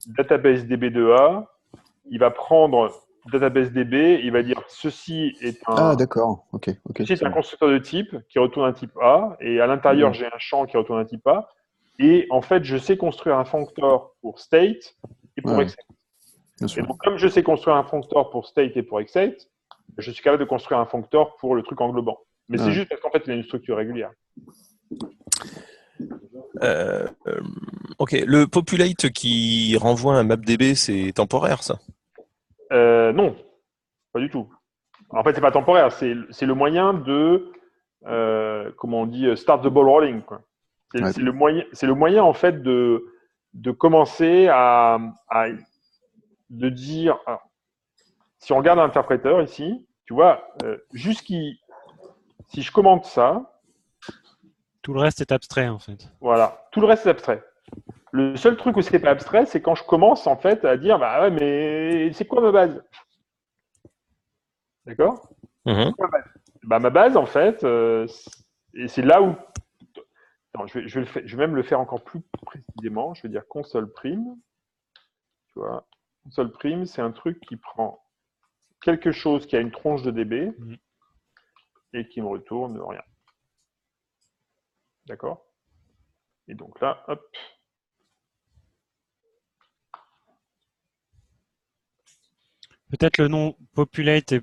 database DB2A, il va prendre database DB, il va dire ceci est Ah, d'accord. Ok. ceci est un constructeur de type qui retourne un type A, et à l'intérieur, j'ai un champ qui retourne un type A. Et en fait, je sais construire un functor pour state et pour Ouais, excite. bien Et sûr. donc, comme je sais construire un functor pour state et pour excite, je suis capable de construire un functor pour le truc englobant. Mais c'est Ouais. juste parce qu'en fait, il a une structure régulière. Ok, le populate qui renvoie un mapDB, c'est temporaire, ça? Non, pas du tout. En fait, c'est pas temporaire. C'est le moyen de, comment on dit, start the ball rolling, quoi. Ouais. C'est le moyen en fait de commencer de dire. Alors, si on regarde l'interpréteur ici, tu vois, si je commente ça, Tout le reste est abstrait, en fait. voilà, tout le reste est abstrait. Le seul truc où c'est pas abstrait, c'est quand je commence en fait à dire, bah ouais, mais c'est quoi ma base? D'accord? Mhm. Ma base, en fait, et c'est là où. Attends, je vais même le faire encore plus précisément. Je vais dire console prime. Tu vois, console prime, c'est un truc qui prend quelque chose qui a une tronche de DB et qui me retourne rien. D'accord? Et donc là, hop. Peut-être le nom populate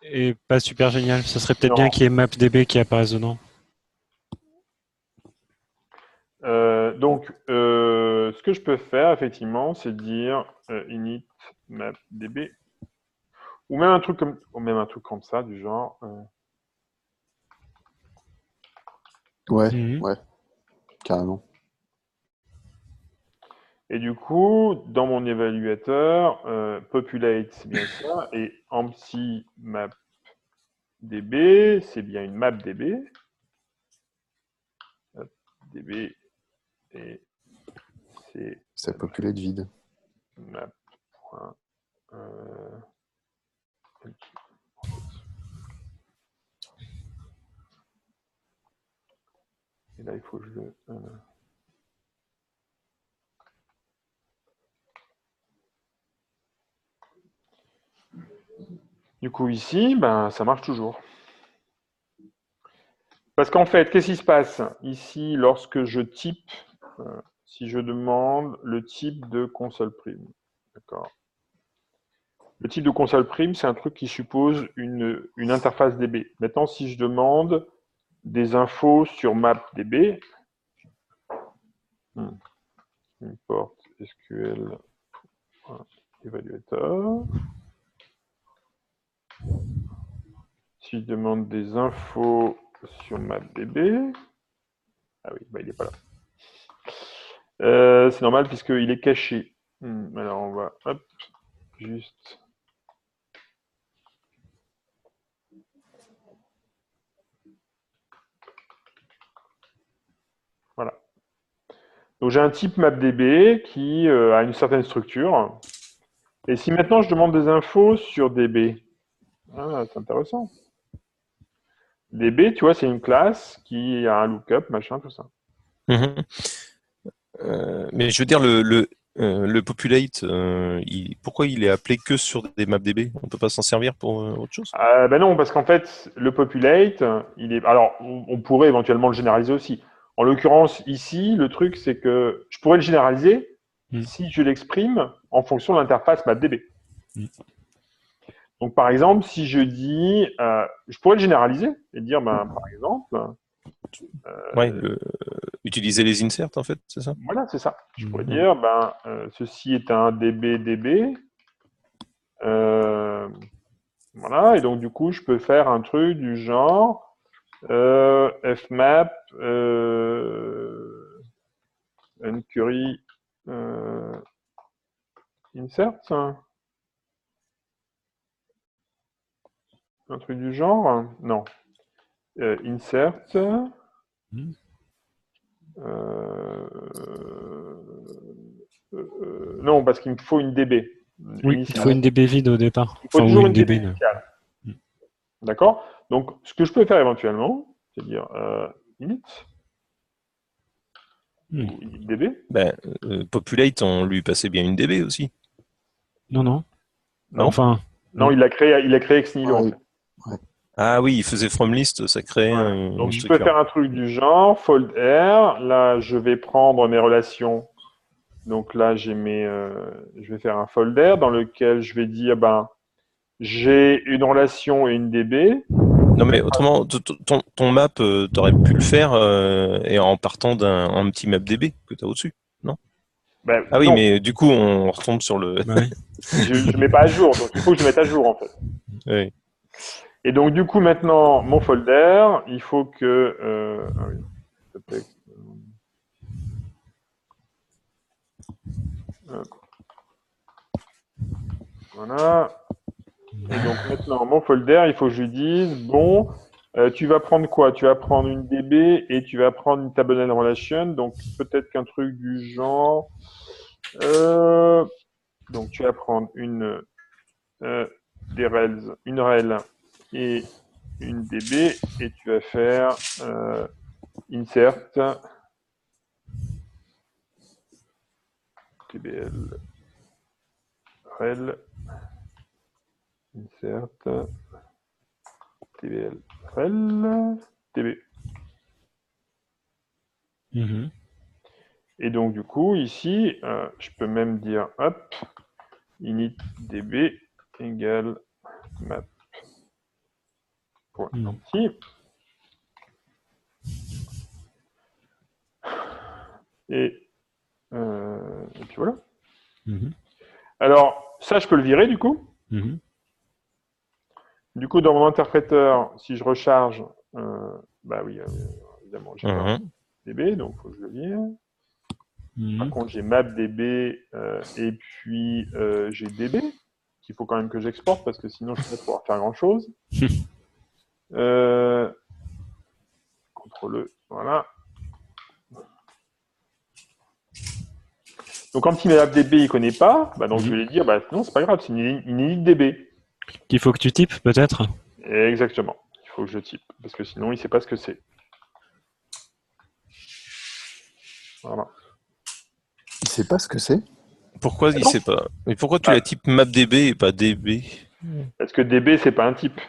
est pas super génial. Ce serait peut-être Non. bien qu'il y ait mapdb qui apparaisse dedans. Donc, ce que je peux faire, effectivement, c'est dire init mapdb. Ou même un truc comme ça, du genre. Ouais, carrément. Et du coup, dans mon évaluateur, populate, c'est bien ça, et ampsi mapdb, c'est bien une mapdb. DB, et c'est Ça populate vide. map. Et là, il faut que je le. Du coup, ici, ben, ça marche toujours. Parce qu'en fait, qu'est-ce qui se passe ici lorsque je type, si je demande le type de console prime? D'accord. Le type de console prime, c'est un truc qui suppose une interface DB. Maintenant, si je demande des infos sur mapDB, import SQL évaluateur. Si je demande des infos sur mapDB, ah oui, bah il n'est pas là. C'est normal puisqu'il est caché. Alors on va, hop, juste. Voilà. Donc j'ai un type mapDB qui a une certaine structure. Et si maintenant je demande des infos sur DB, c'est intéressant. DB, tu vois, c'est une classe qui a un lookup, machin, tout ça. Mhm. Mais je veux dire, le populate, pourquoi il est appelé que sur des mapDB? On peut pas s'en servir pour autre chose? Ben non, parce qu'en fait, le populate, il est. Alors, on pourrait éventuellement le généraliser aussi. En l'occurrence, ici, le truc, c'est que je pourrais le généraliser si je l'exprime en fonction de l'interface MapDB. Donc, par exemple, si je dis, je pourrais le généraliser et dire, par exemple, utiliser les inserts, en fait, c'est ça? Voilà, c'est ça. Je pourrais dire, ceci est un DB. Voilà, et donc, du coup, je peux faire un truc du genre fmap unquery insert. Un truc du genre? Non. Insert. Non, parce qu'il me faut une DB. Oui, il faut une DB vide au départ. Il faut toujours une DB initiale. initiale. D'accord? Donc, ce que je peux faire éventuellement, c'est dire init ou init DB. Populate, on lui passait bien une DB aussi. Non. Enfin. Non, il a créé ex nihilo en fait. Ah oui, il faisait from list, ça crée un. Donc je peux faire un truc du genre fold R. Là, je vais prendre mes relations. Donc là, j'ai je vais faire un folder dans lequel je vais dire j'ai une relation et une DB. Non mais autrement, ton map, t'aurais pu le faire et en partant d'un petit map DB que tu as au-dessus, non? Ah oui, non. Mais du coup, on retombe sur le. Je mets pas à jour, donc il faut que je mette à jour en fait. Oui. Et donc du coup maintenant, mon folder, il faut que. Voilà. Et donc maintenant, mon folder, il faut que je lui dise, bon, tu vas prendre quoi? Tu vas prendre une DB et tu vas prendre une table name relation. Donc peut-être qu'un truc du genre. Donc tu vas prendre une rel et une DB et tu vas faire insert tbl rel insert tbl rel db. Et donc du coup ici je peux même dire hop init db égale map point empty. Et puis voilà. Alors, ça, je peux le virer, du coup. Du coup, dans mon interpréteur, si je recharge, oui, évidemment, j'ai pas DB, donc il faut que je le vire. Par contre, j'ai mapDB et puis j'ai DB, qu'il faut quand même que j'exporte, parce que sinon, je ne vais pas pouvoir faire grand-chose. CTRL-E, voilà. Donc, quand il met mapDB, il ne connaît pas, donc je vais lui dire, non, c'est pas grave, c'est une init DB. Qu'il faut que tu types, peut-être? Exactement. Il faut que je type, parce que sinon, il ne sait pas ce que c'est. Voilà. Il ne sait pas ce que c'est? Pourquoi il ne sait pas? Mais pourquoi tu la types mapDB et pas DB? Parce que DB, c'est pas un type.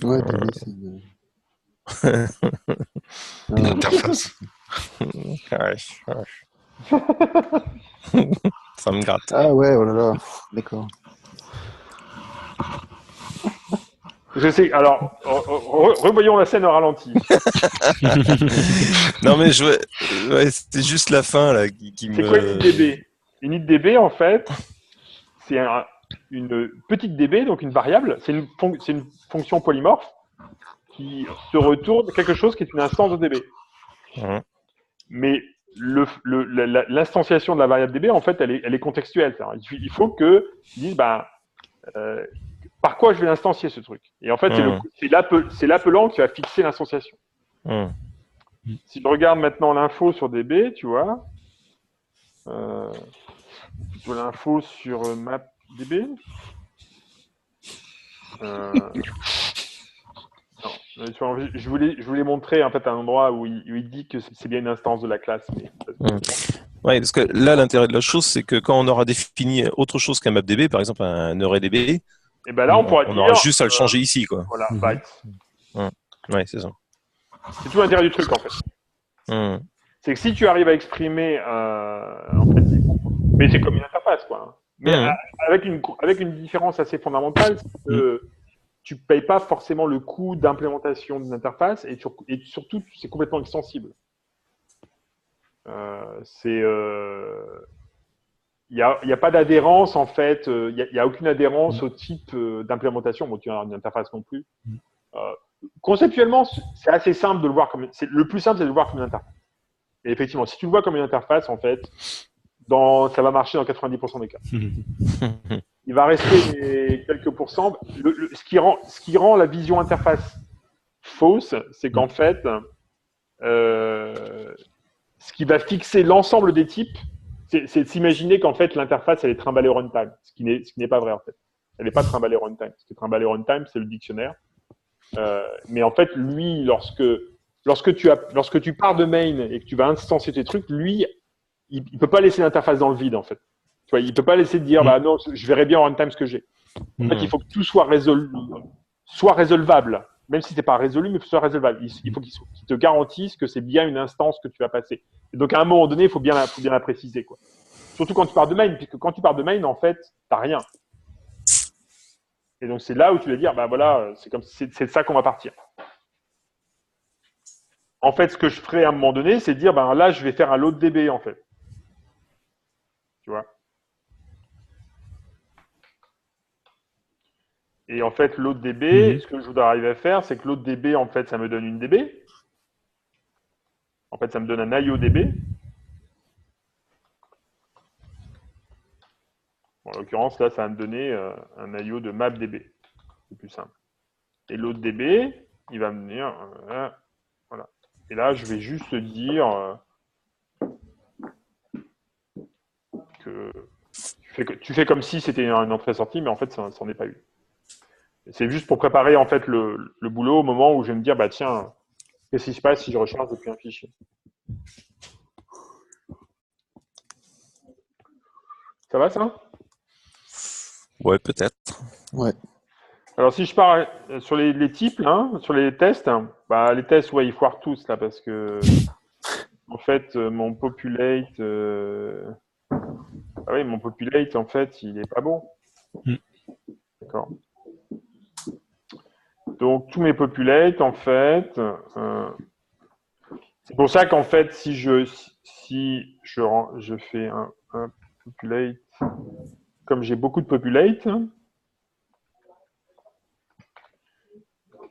Ouais, DB, c'est une interface. Ça me gratte. Ah ouais, oh là là, d'accord. Je sais, alors, revoyons la scène au ralenti. Non mais c'était juste la fin là qui me... C'est quoi une DB? Une DB, en fait, c'est une petite DB, donc une variable, c'est une fonction polymorphe qui se retourne quelque chose qui est une instance de DB. Mais l'instanciation de la variable DB, en fait, elle est contextuelle. Il faut que ils disent, par quoi je vais l'instancier ce truc? Et en fait, c'est l'appelant qui va fixer l'instanciation. Si je regarde maintenant l'info sur DB, tu vois, plutôt l'info sur mapDB. Non, je voulais montrer en fait un endroit où il dit que c'est bien une instance de la classe. Ouais, parce que là, l'intérêt de la chose, c'est que quand on aura défini autre chose qu'un mapDB, par exemple un EureDB, et là, on aura juste à le changer ici, quoi. Voilà, bytes. Ouais, c'est ça. C'est tout l'intérêt du truc, en fait. Hmm. C'est que si tu arrives à exprimer, en fait, mais c'est comme une interface, quoi. Hein. Mais Mhm. avec une différence assez fondamentale, c'est que tu ne payes pas forcément le coût d'implémentation d'une interface et surtout, c'est complètement extensible. Il n'y a pas d'adhérence, en fait. Il n'y a aucune adhérence au type d'implémentation. Bon, tu as une interface non plus. Euh, Conceptuellement, c'est assez simple de le voir comme. Le plus simple, c'est de le voir comme une interface. Et effectivement, si tu le vois comme une interface, en fait, ça va marcher dans 90% des cas. Il va rester quelques pourcents. Ce qui rend la vision interface fausse, c'est qu'en fait, ce qui va fixer l'ensemble des types, c'est de s'imaginer qu'en fait, l'interface, elle est trimballée au runtime, ce qui n'est pas vrai, en fait. Elle n'est pas trimballée au runtime. Ce qui est trimballé au runtime, c'est le dictionnaire. Mais en fait, lui, lorsque tu pars de main et que tu vas instancier tes trucs, lui, il ne peut pas laisser l'interface dans le vide, en fait. Tu vois, il ne peut pas laisser de dire, bah non, je verrai bien en runtime ce que j'ai. En fait, il faut que tout soit résolvable. Même si ce n'est pas résolu, mais que ce soit résolvable. Il faut qu'il te garantisse que c'est bien une instance que tu vas passer. Et donc, à un moment donné, il faut bien la préciser, quoi. Surtout quand tu pars de main, puisque quand tu pars de main, en fait, tu n'as rien. Et donc, c'est là où tu vas dire, bah voilà, c'est de ça qu'on va partir. En fait, ce que je ferai à un moment donné, c'est dire, ben là, je vais faire un load DB, en fait. Tu vois. Et en fait, load DB, ce que je voudrais arriver à faire, c'est que load DB, en fait, ça me donne une DB. En fait, ça me donne un IO DB. Bon, en l'occurrence, là, ça va me donner un IO de map DB. C'est plus simple. Et load DB, il va me dire, voilà. Et là, je vais juste dire que tu fais comme si c'était une entrée-sortie, mais en fait, ça n'en est pas une. C'est juste pour préparer en fait le boulot au moment où je vais me dire, bah tiens, qu'est-ce qui se passe si je recharge depuis un fichier? Ça va, ça? Ouais, peut-être. Ouais. Alors, si je pars sur les types, là, sur les tests, bah, les tests, ouais, ils foirent tous, là, parce que, en fait, mon populate, ah oui, mon populate, en fait, il est pas bon. D'accord. Donc, tous mes populates, en fait, c'est pour ça qu'en fait, si je fais un populate, comme j'ai beaucoup de populate,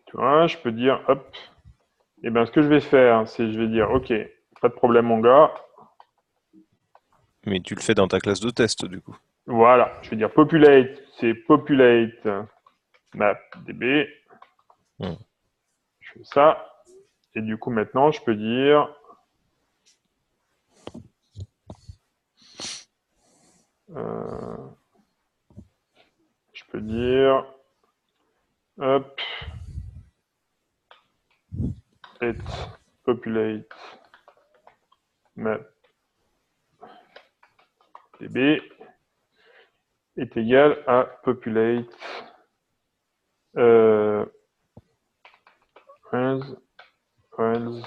tu vois, je peux dire, hop, et bien ce que je vais faire, c'est je vais dire, ok, pas de problème mon gars, Mais tu le fais dans ta classe de test, du coup. voilà, je vais dire populate, c'est populate map db, Hmm. je fais ça, et du coup maintenant je peux dire, hop, let populate map db est égal à populate else,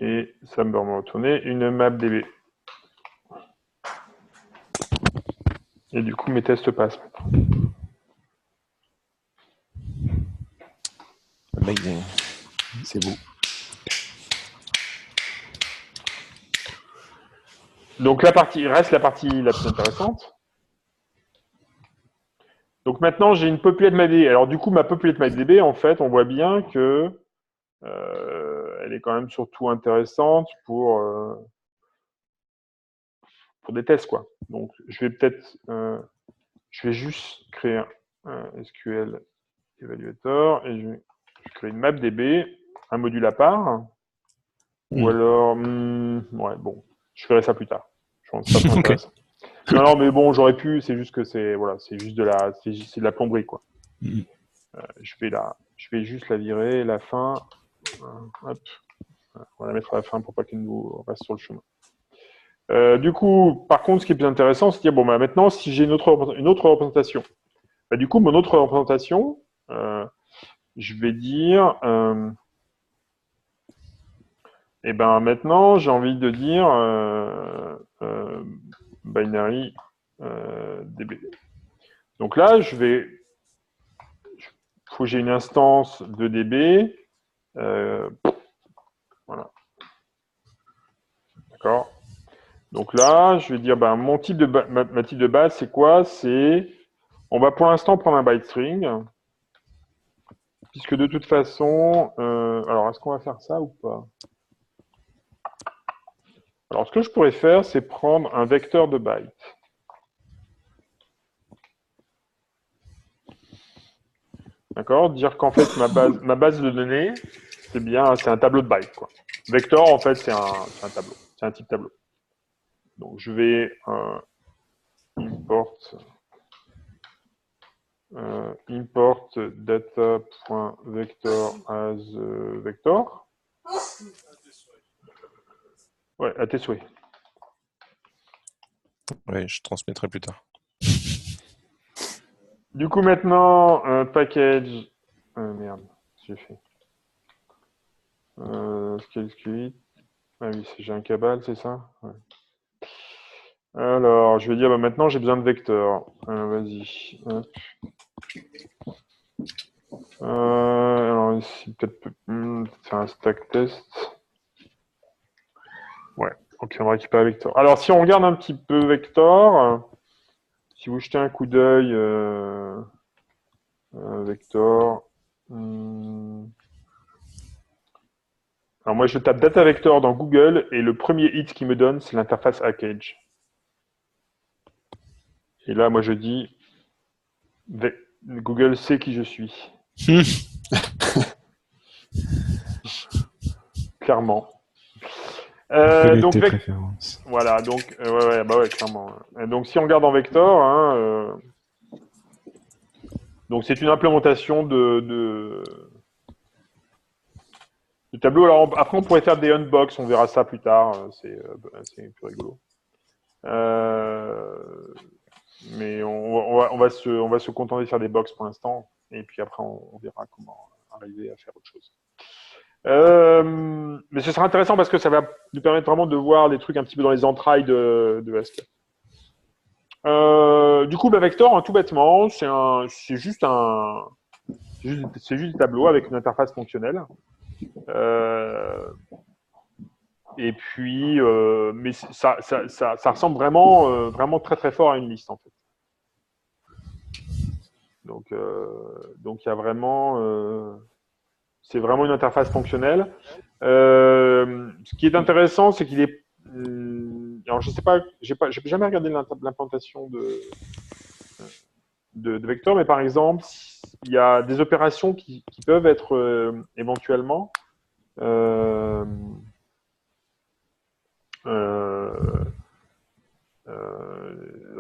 et ça me retourner une map db. Et du coup, mes tests passent maintenant. Amazing. C'est beau. Donc, il reste la partie la plus intéressante. Donc, maintenant, j'ai une populate MapDB. Alors, du coup, ma populate MapDB, en fait, on voit bien que elle est quand même surtout intéressante pour des tests, quoi. Donc, je vais juste créer un SQL Evaluator et je crée une MapDB, un module à part. Ou alors, ouais, bon, je ferai ça plus tard. Je pense que ça m'intéresse. Non, mais bon, j'aurais pu. C'est juste que c'est juste c'est de la plomberie, quoi. Je vais juste la virer, la fin. Hop, on va la mettre à la fin pour pas qu'elle nous reste sur le chemin. Du coup, par contre, ce qui est plus intéressant, c'est de dire bon, bah, maintenant, si j'ai une autre représentation, bah, du coup, mon autre représentation, je vais dire Et ben maintenant, j'ai envie de dire binary db. Donc là, faut que j'ai une instance de db. Voilà. D'accord. Donc là, je vais dire, mon type de ma type de base, c'est quoi? On va pour l'instant prendre un byte string, puisque de toute façon, alors est-ce qu'on va faire ça ou pas? Alors, ce que je pourrais faire, c'est prendre un vecteur de bytes. D'accord? Dire qu'en fait, ma base de données, c'est un tableau de bytes, quoi. Vector, en fait, c'est un tableau. C'est un type tableau. Donc, je vais import data.vector as vector. Ouais, à tes souhaits. Ouais, je transmettrai plus tard. Du coup, maintenant, package. Merde, j'ai fait. Scale squid. Ah oui, j'ai un cabal, c'est ça? Ouais. Alors, je vais dire, maintenant, j'ai besoin de vecteurs. Vas-y. Alors, ici, peut-être faire un stack test. Ouais, ok, on va récupérer vector. Alors, si on regarde un petit peu vector, si vous jetez un coup d'œil, vector. Alors, moi, je tape data vector dans Google et le premier hit qui me donne, c'est l'interface package. Et là, moi, je dis, Google sait qui je suis. Clairement. Donc, tes préférences. Voilà, donc, ouais, clairement. Donc, si on regarde en vector, hein, donc c'est une implémentation de tableau. Alors, après, on pourrait faire des unbox, on verra ça plus tard. C'est plus rigolo. Mais on va se contenter de faire des box pour l'instant. Et puis après, on verra comment arriver à faire autre chose. Mais ce sera intéressant parce que ça va nous permettre vraiment de voir des trucs un petit peu dans les entrailles de Haskell. Du coup, vector, hein, tout bêtement, c'est juste des tableaux avec une interface fonctionnelle. Et puis, mais ça ressemble vraiment très très fort à une liste en fait. Donc il y a vraiment, c'est vraiment une interface fonctionnelle. Ce qui est intéressant, c'est qu'il est, alors je sais pas, j'ai jamais regardé l'implantation de vector, mais par exemple, il y a des opérations qui peuvent être éventuellement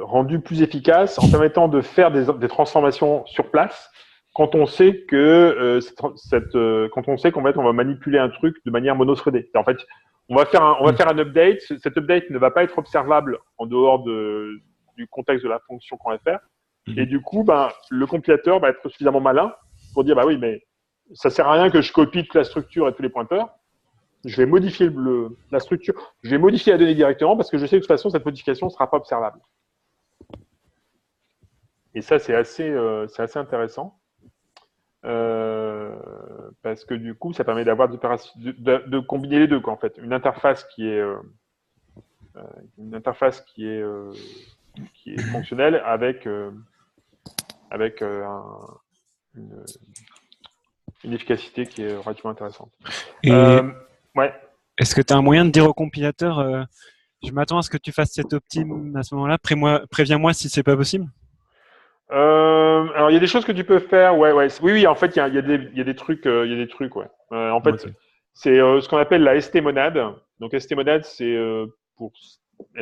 rendues plus efficaces en permettant de faire des transformations sur place quand on sait que quand on sait qu'en fait on va manipuler un truc de manière monothreadée. En fait, on va faire un update. Cet update ne va pas être observable en dehors du contexte de la fonction qu'on va faire. Et du coup, le compilateur va être suffisamment malin pour dire, oui, mais ça sert à rien que je copie toute la structure et tous les pointeurs. Je vais modifier la structure. Je vais modifier la donnée directement parce que je sais que de toute façon, cette modification ne sera pas observable. Et ça, c'est assez intéressant. Parce que du coup, ça permet d'avoir de combiner les deux, quoi, en fait. Une interface qui est fonctionnelle avec une efficacité qui est relativement intéressante. Et ouais. Est-ce que tu as un moyen de dire au compilateur je m'attends à ce que tu fasses cette optime à ce moment-là, préviens-moi si c'est pas possible? Alors il y a des choses que tu peux faire, oui, en fait il y a des trucs, ouais. En fait, okay. C'est ce qu'on appelle la ST-monade. Donc ST-monade, c'est pour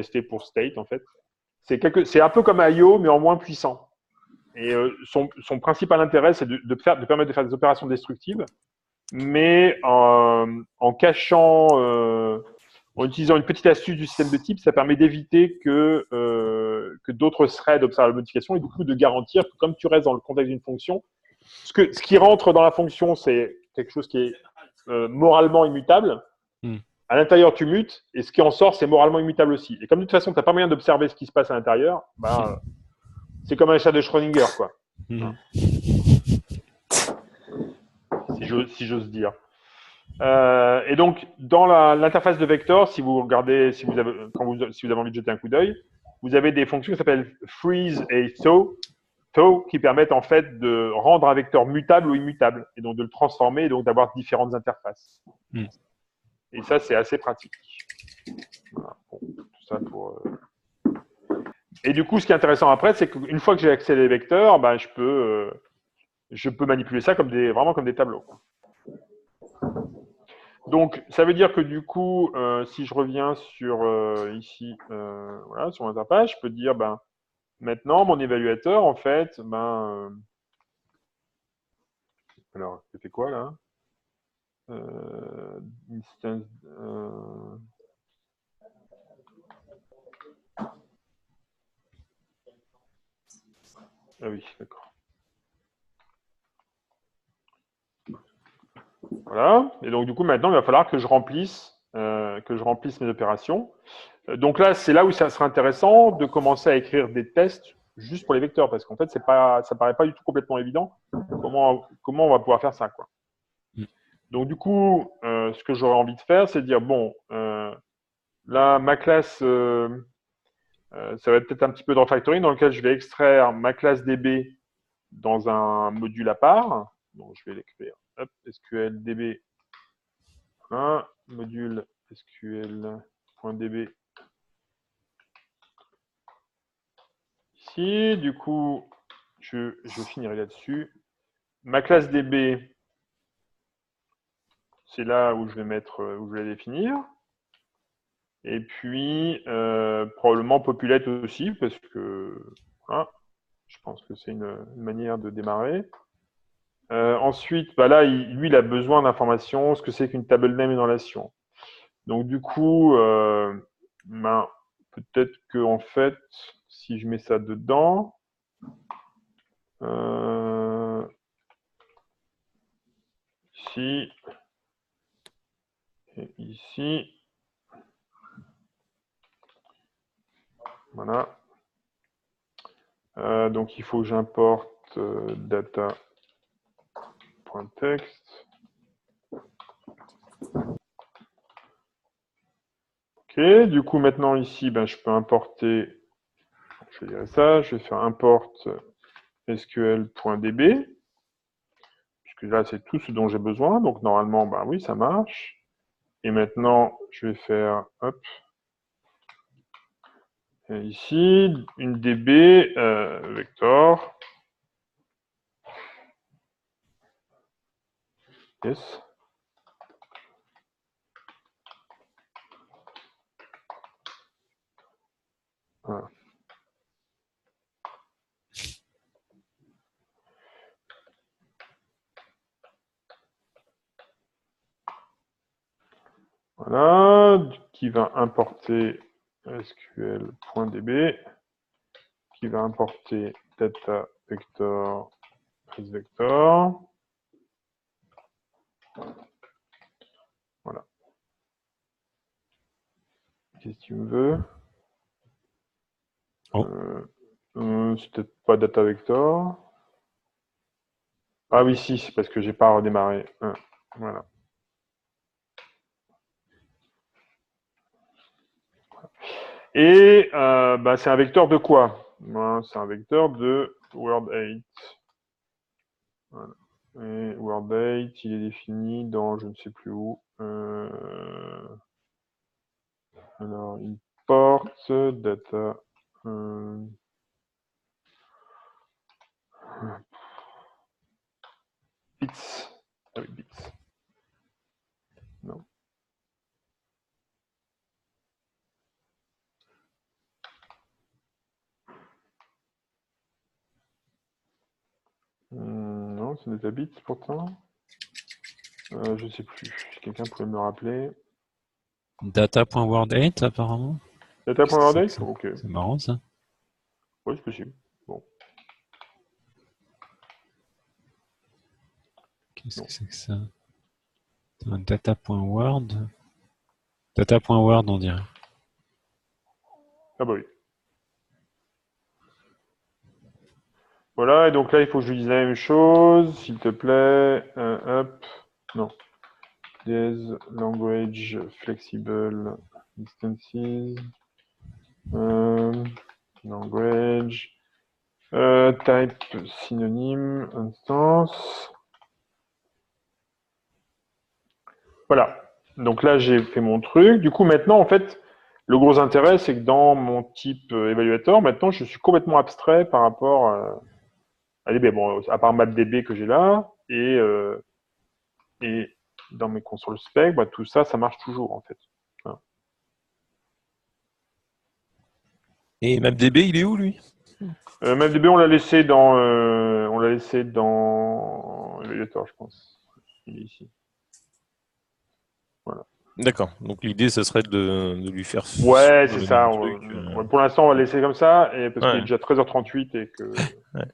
ST pour state en fait. C'est un peu comme IO mais en moins puissant. Et son principal intérêt, c'est de permettre de faire des opérations destructives, mais en cachant, en utilisant une petite astuce du système de type, ça permet d'éviter que d'autres threads observent la modification et du coup de garantir que comme tu restes dans le contexte d'une fonction, ce qui rentre dans la fonction, c'est quelque chose qui est moralement immutable, À l'intérieur, tu mutes, et ce qui en sort, c'est moralement immutable aussi. Et comme de toute façon, tu n'as pas moyen d'observer ce qui se passe à l'intérieur, bah, c'est comme un chat de Schrödinger, quoi. Mhm. Si j'ose dire. Et donc, dans l'interface de vector, si vous regardez, si vous avez envie de jeter un coup d'œil, vous avez des fonctions qui s'appellent freeze et thaw, qui permettent en fait de rendre un vecteur mutable ou immutable, et donc de le transformer, et donc d'avoir différentes interfaces. Mm. Et ça, c'est assez pratique. Voilà. Bon, tout ça pour. Et du coup, ce qui est intéressant après, c'est qu'une fois que j'ai accès à les vecteurs, ben, je peux manipuler ça vraiment comme des tableaux. Donc, ça veut dire que du coup, si je reviens sur ici, voilà, sur l'interface, je peux dire, ben, maintenant, mon évaluateur, en fait, alors, c'était quoi là? Instance. Ah oui, d'accord. Voilà. Et donc, du coup, maintenant, il va falloir que je remplisse mes opérations. Donc là, c'est là où ça serait intéressant de commencer à écrire des tests juste pour les vecteurs, parce qu'en fait, ça paraît pas du tout complètement évident comment on va pouvoir faire ça, quoi. Donc du coup, ce que j'aurais envie de faire, c'est de dire, bon, là, ma classe, ça va être peut-être un petit peu de refactoring dans lequel je vais extraire ma classe DB dans un module à part. Donc je vais l'écrire, hop, SQL DB, un module SQL.db. Ici, du coup, je finirai là-dessus. Ma classe DB, c'est là où je vais définir. Et puis, probablement populette aussi, parce que hein, je pense que c'est une manière de démarrer. Ensuite, bah là, lui, il a besoin d'informations, ce que c'est qu'une table name et une relation. Donc, du coup, peut-être que en fait, si je mets ça dedans, ici, et ici, voilà. Donc, il faut que j'importe data.text. Ok, du coup, maintenant ici, je peux importer, je vais dire ça, je vais faire import sql.db, puisque là, c'est tout ce dont j'ai besoin. Donc, normalement, oui, ça marche. Et maintenant, je vais faire, hop, et ici, une db vector. Yes. Voilà. Voilà, qui va importer sql.db, qui va importer data vector, vector. Voilà. Qu'est-ce que tu me veux? Oh. C'est peut-être pas data vector. Ah oui, si, c'est parce que j'ai pas redémarré. Voilà. Et c'est un vecteur de quoi? C'est un vecteur de word8. Voilà. Et word8, il est défini dans je ne sais plus où. Alors, import data. Bits. Ah oui, bits. Non. Non, c'est data bits pourtant. Je sais plus. Si quelqu'un pouvait me le rappeler. Data.word8 apparemment. Data.word8? Ok. C'est marrant ça. Oui, c'est possible. Bon. Qu'est-ce Non. que c'est que ça? Un data.word. Data.word, on dirait. Ah bah oui. Voilà, et donc là, il faut que je lui dise la même chose, s'il te plaît. Hop, non. Des language flexible instances. Language. Type synonyme instance. Voilà. Donc là, j'ai fait mon truc. Du coup, maintenant, en fait, le gros intérêt, c'est que dans mon type évaluateur, maintenant, je suis complètement abstrait par rapport à DB. Bon, à part MapDB que j'ai là, et dans mes consoles spec, bah, tout ça, ça marche toujours, en fait. Voilà. Et MapDB, il est où, lui? MapDB, on l'a laissé dans l'évaluateur, je pense. Il est ici. Voilà. D'accord. Donc l'idée, ça serait de lui faire. Ouais, c'est donner ça. un truc, Pour l'instant, on va le laisser comme ça, et parce qu'il est Ouais. déjà 13h38 et que. Ouais.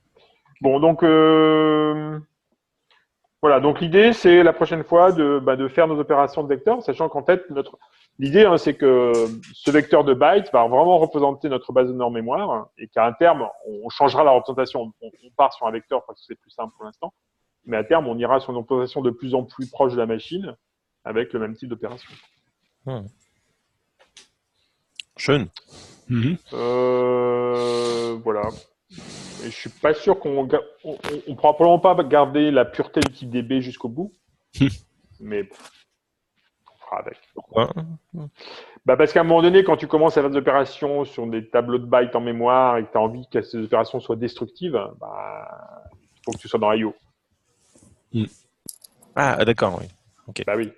Bon, donc voilà. Donc l'idée, c'est la prochaine fois de faire nos opérations de vecteurs, sachant qu'en fait, l'idée, hein, c'est que ce vecteur de bytes va vraiment représenter notre base de données en mémoire, et qu'à un terme, on changera la représentation. On part sur un vecteur parce que c'est plus simple pour l'instant, mais à terme, on ira sur une représentation de plus en plus proche de la machine, avec le même type d'opération. Schön. Voilà. Et je suis pas sûr qu'on pourra probablement pas garder la pureté du type DB jusqu'au bout, mais on fera avec. Pourquoi? Bah parce qu'à un moment donné, quand tu commences à faire des opérations sur des tableaux de bytes en mémoire et que tu as envie que ces opérations soient destructives, bah il faut que tu sois dans I/O. Ah, d'accord, oui. Ok. Bah oui.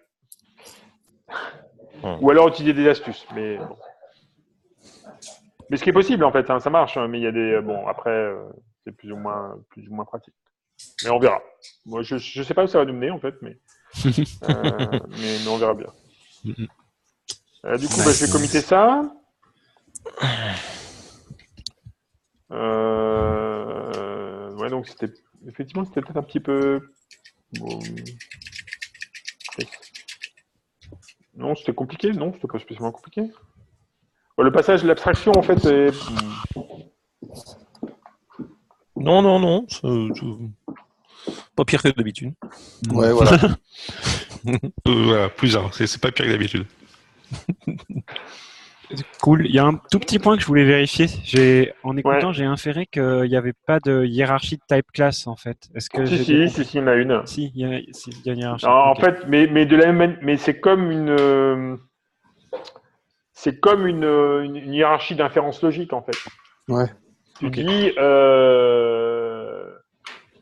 Ou alors utiliser des astuces, mais bon. Mais ce qui est possible en fait, hein, ça marche, hein, mais il y a des bon après c'est plus ou moins pratique. Mais on verra. Moi je sais pas où ça va nous mener en fait, mais on verra bien. Du coup, bah, je vais committer ça. Ouais, donc c'était effectivement c'était peut-être un petit peu. Bon... Non, c'était compliqué. Non, c'était pas spécialement compliqué. Bon, le passage de l'abstraction, en fait, c'est. Non. Pas pire que d'habitude. Ouais, voilà. Voilà, plus un. C'est pas pire que d'habitude. Cool. Il y a un tout petit point que je voulais vérifier. En écoutant, j'ai inféré qu'il n'y avait pas de hiérarchie de type class en fait. Est-ce que Si, il y en a une. Si, il y a une hiérarchie. Alors, Okay. en fait, mais de la même, mais c'est comme une hiérarchie d'inférence logique en fait. Ouais. Tu dis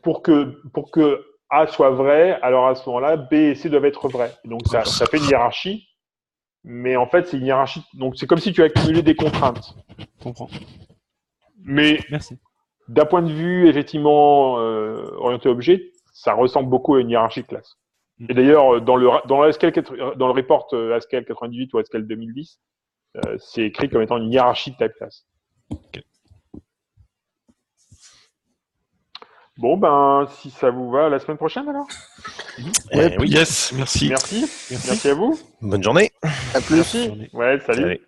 pour que A soit vrai, alors à ce moment-là, B et C doivent être vrais. Donc ça fait une hiérarchie, mais en fait c'est une hiérarchie. Donc c'est comme si tu accumulais des contraintes. Je comprends. Mais merci. D'un point de vue effectivement orienté objet, ça ressemble beaucoup à une hiérarchie de classe. Et d'ailleurs dans le report Haskell 98 ou Haskell 2010, c'est écrit comme étant une hiérarchie de type class. Okay. Bon, ben, si ça vous va, la semaine prochaine alors. Oui. Yes, merci. Merci à vous. Bonne journée. À plus. Ouais, salut. Allez.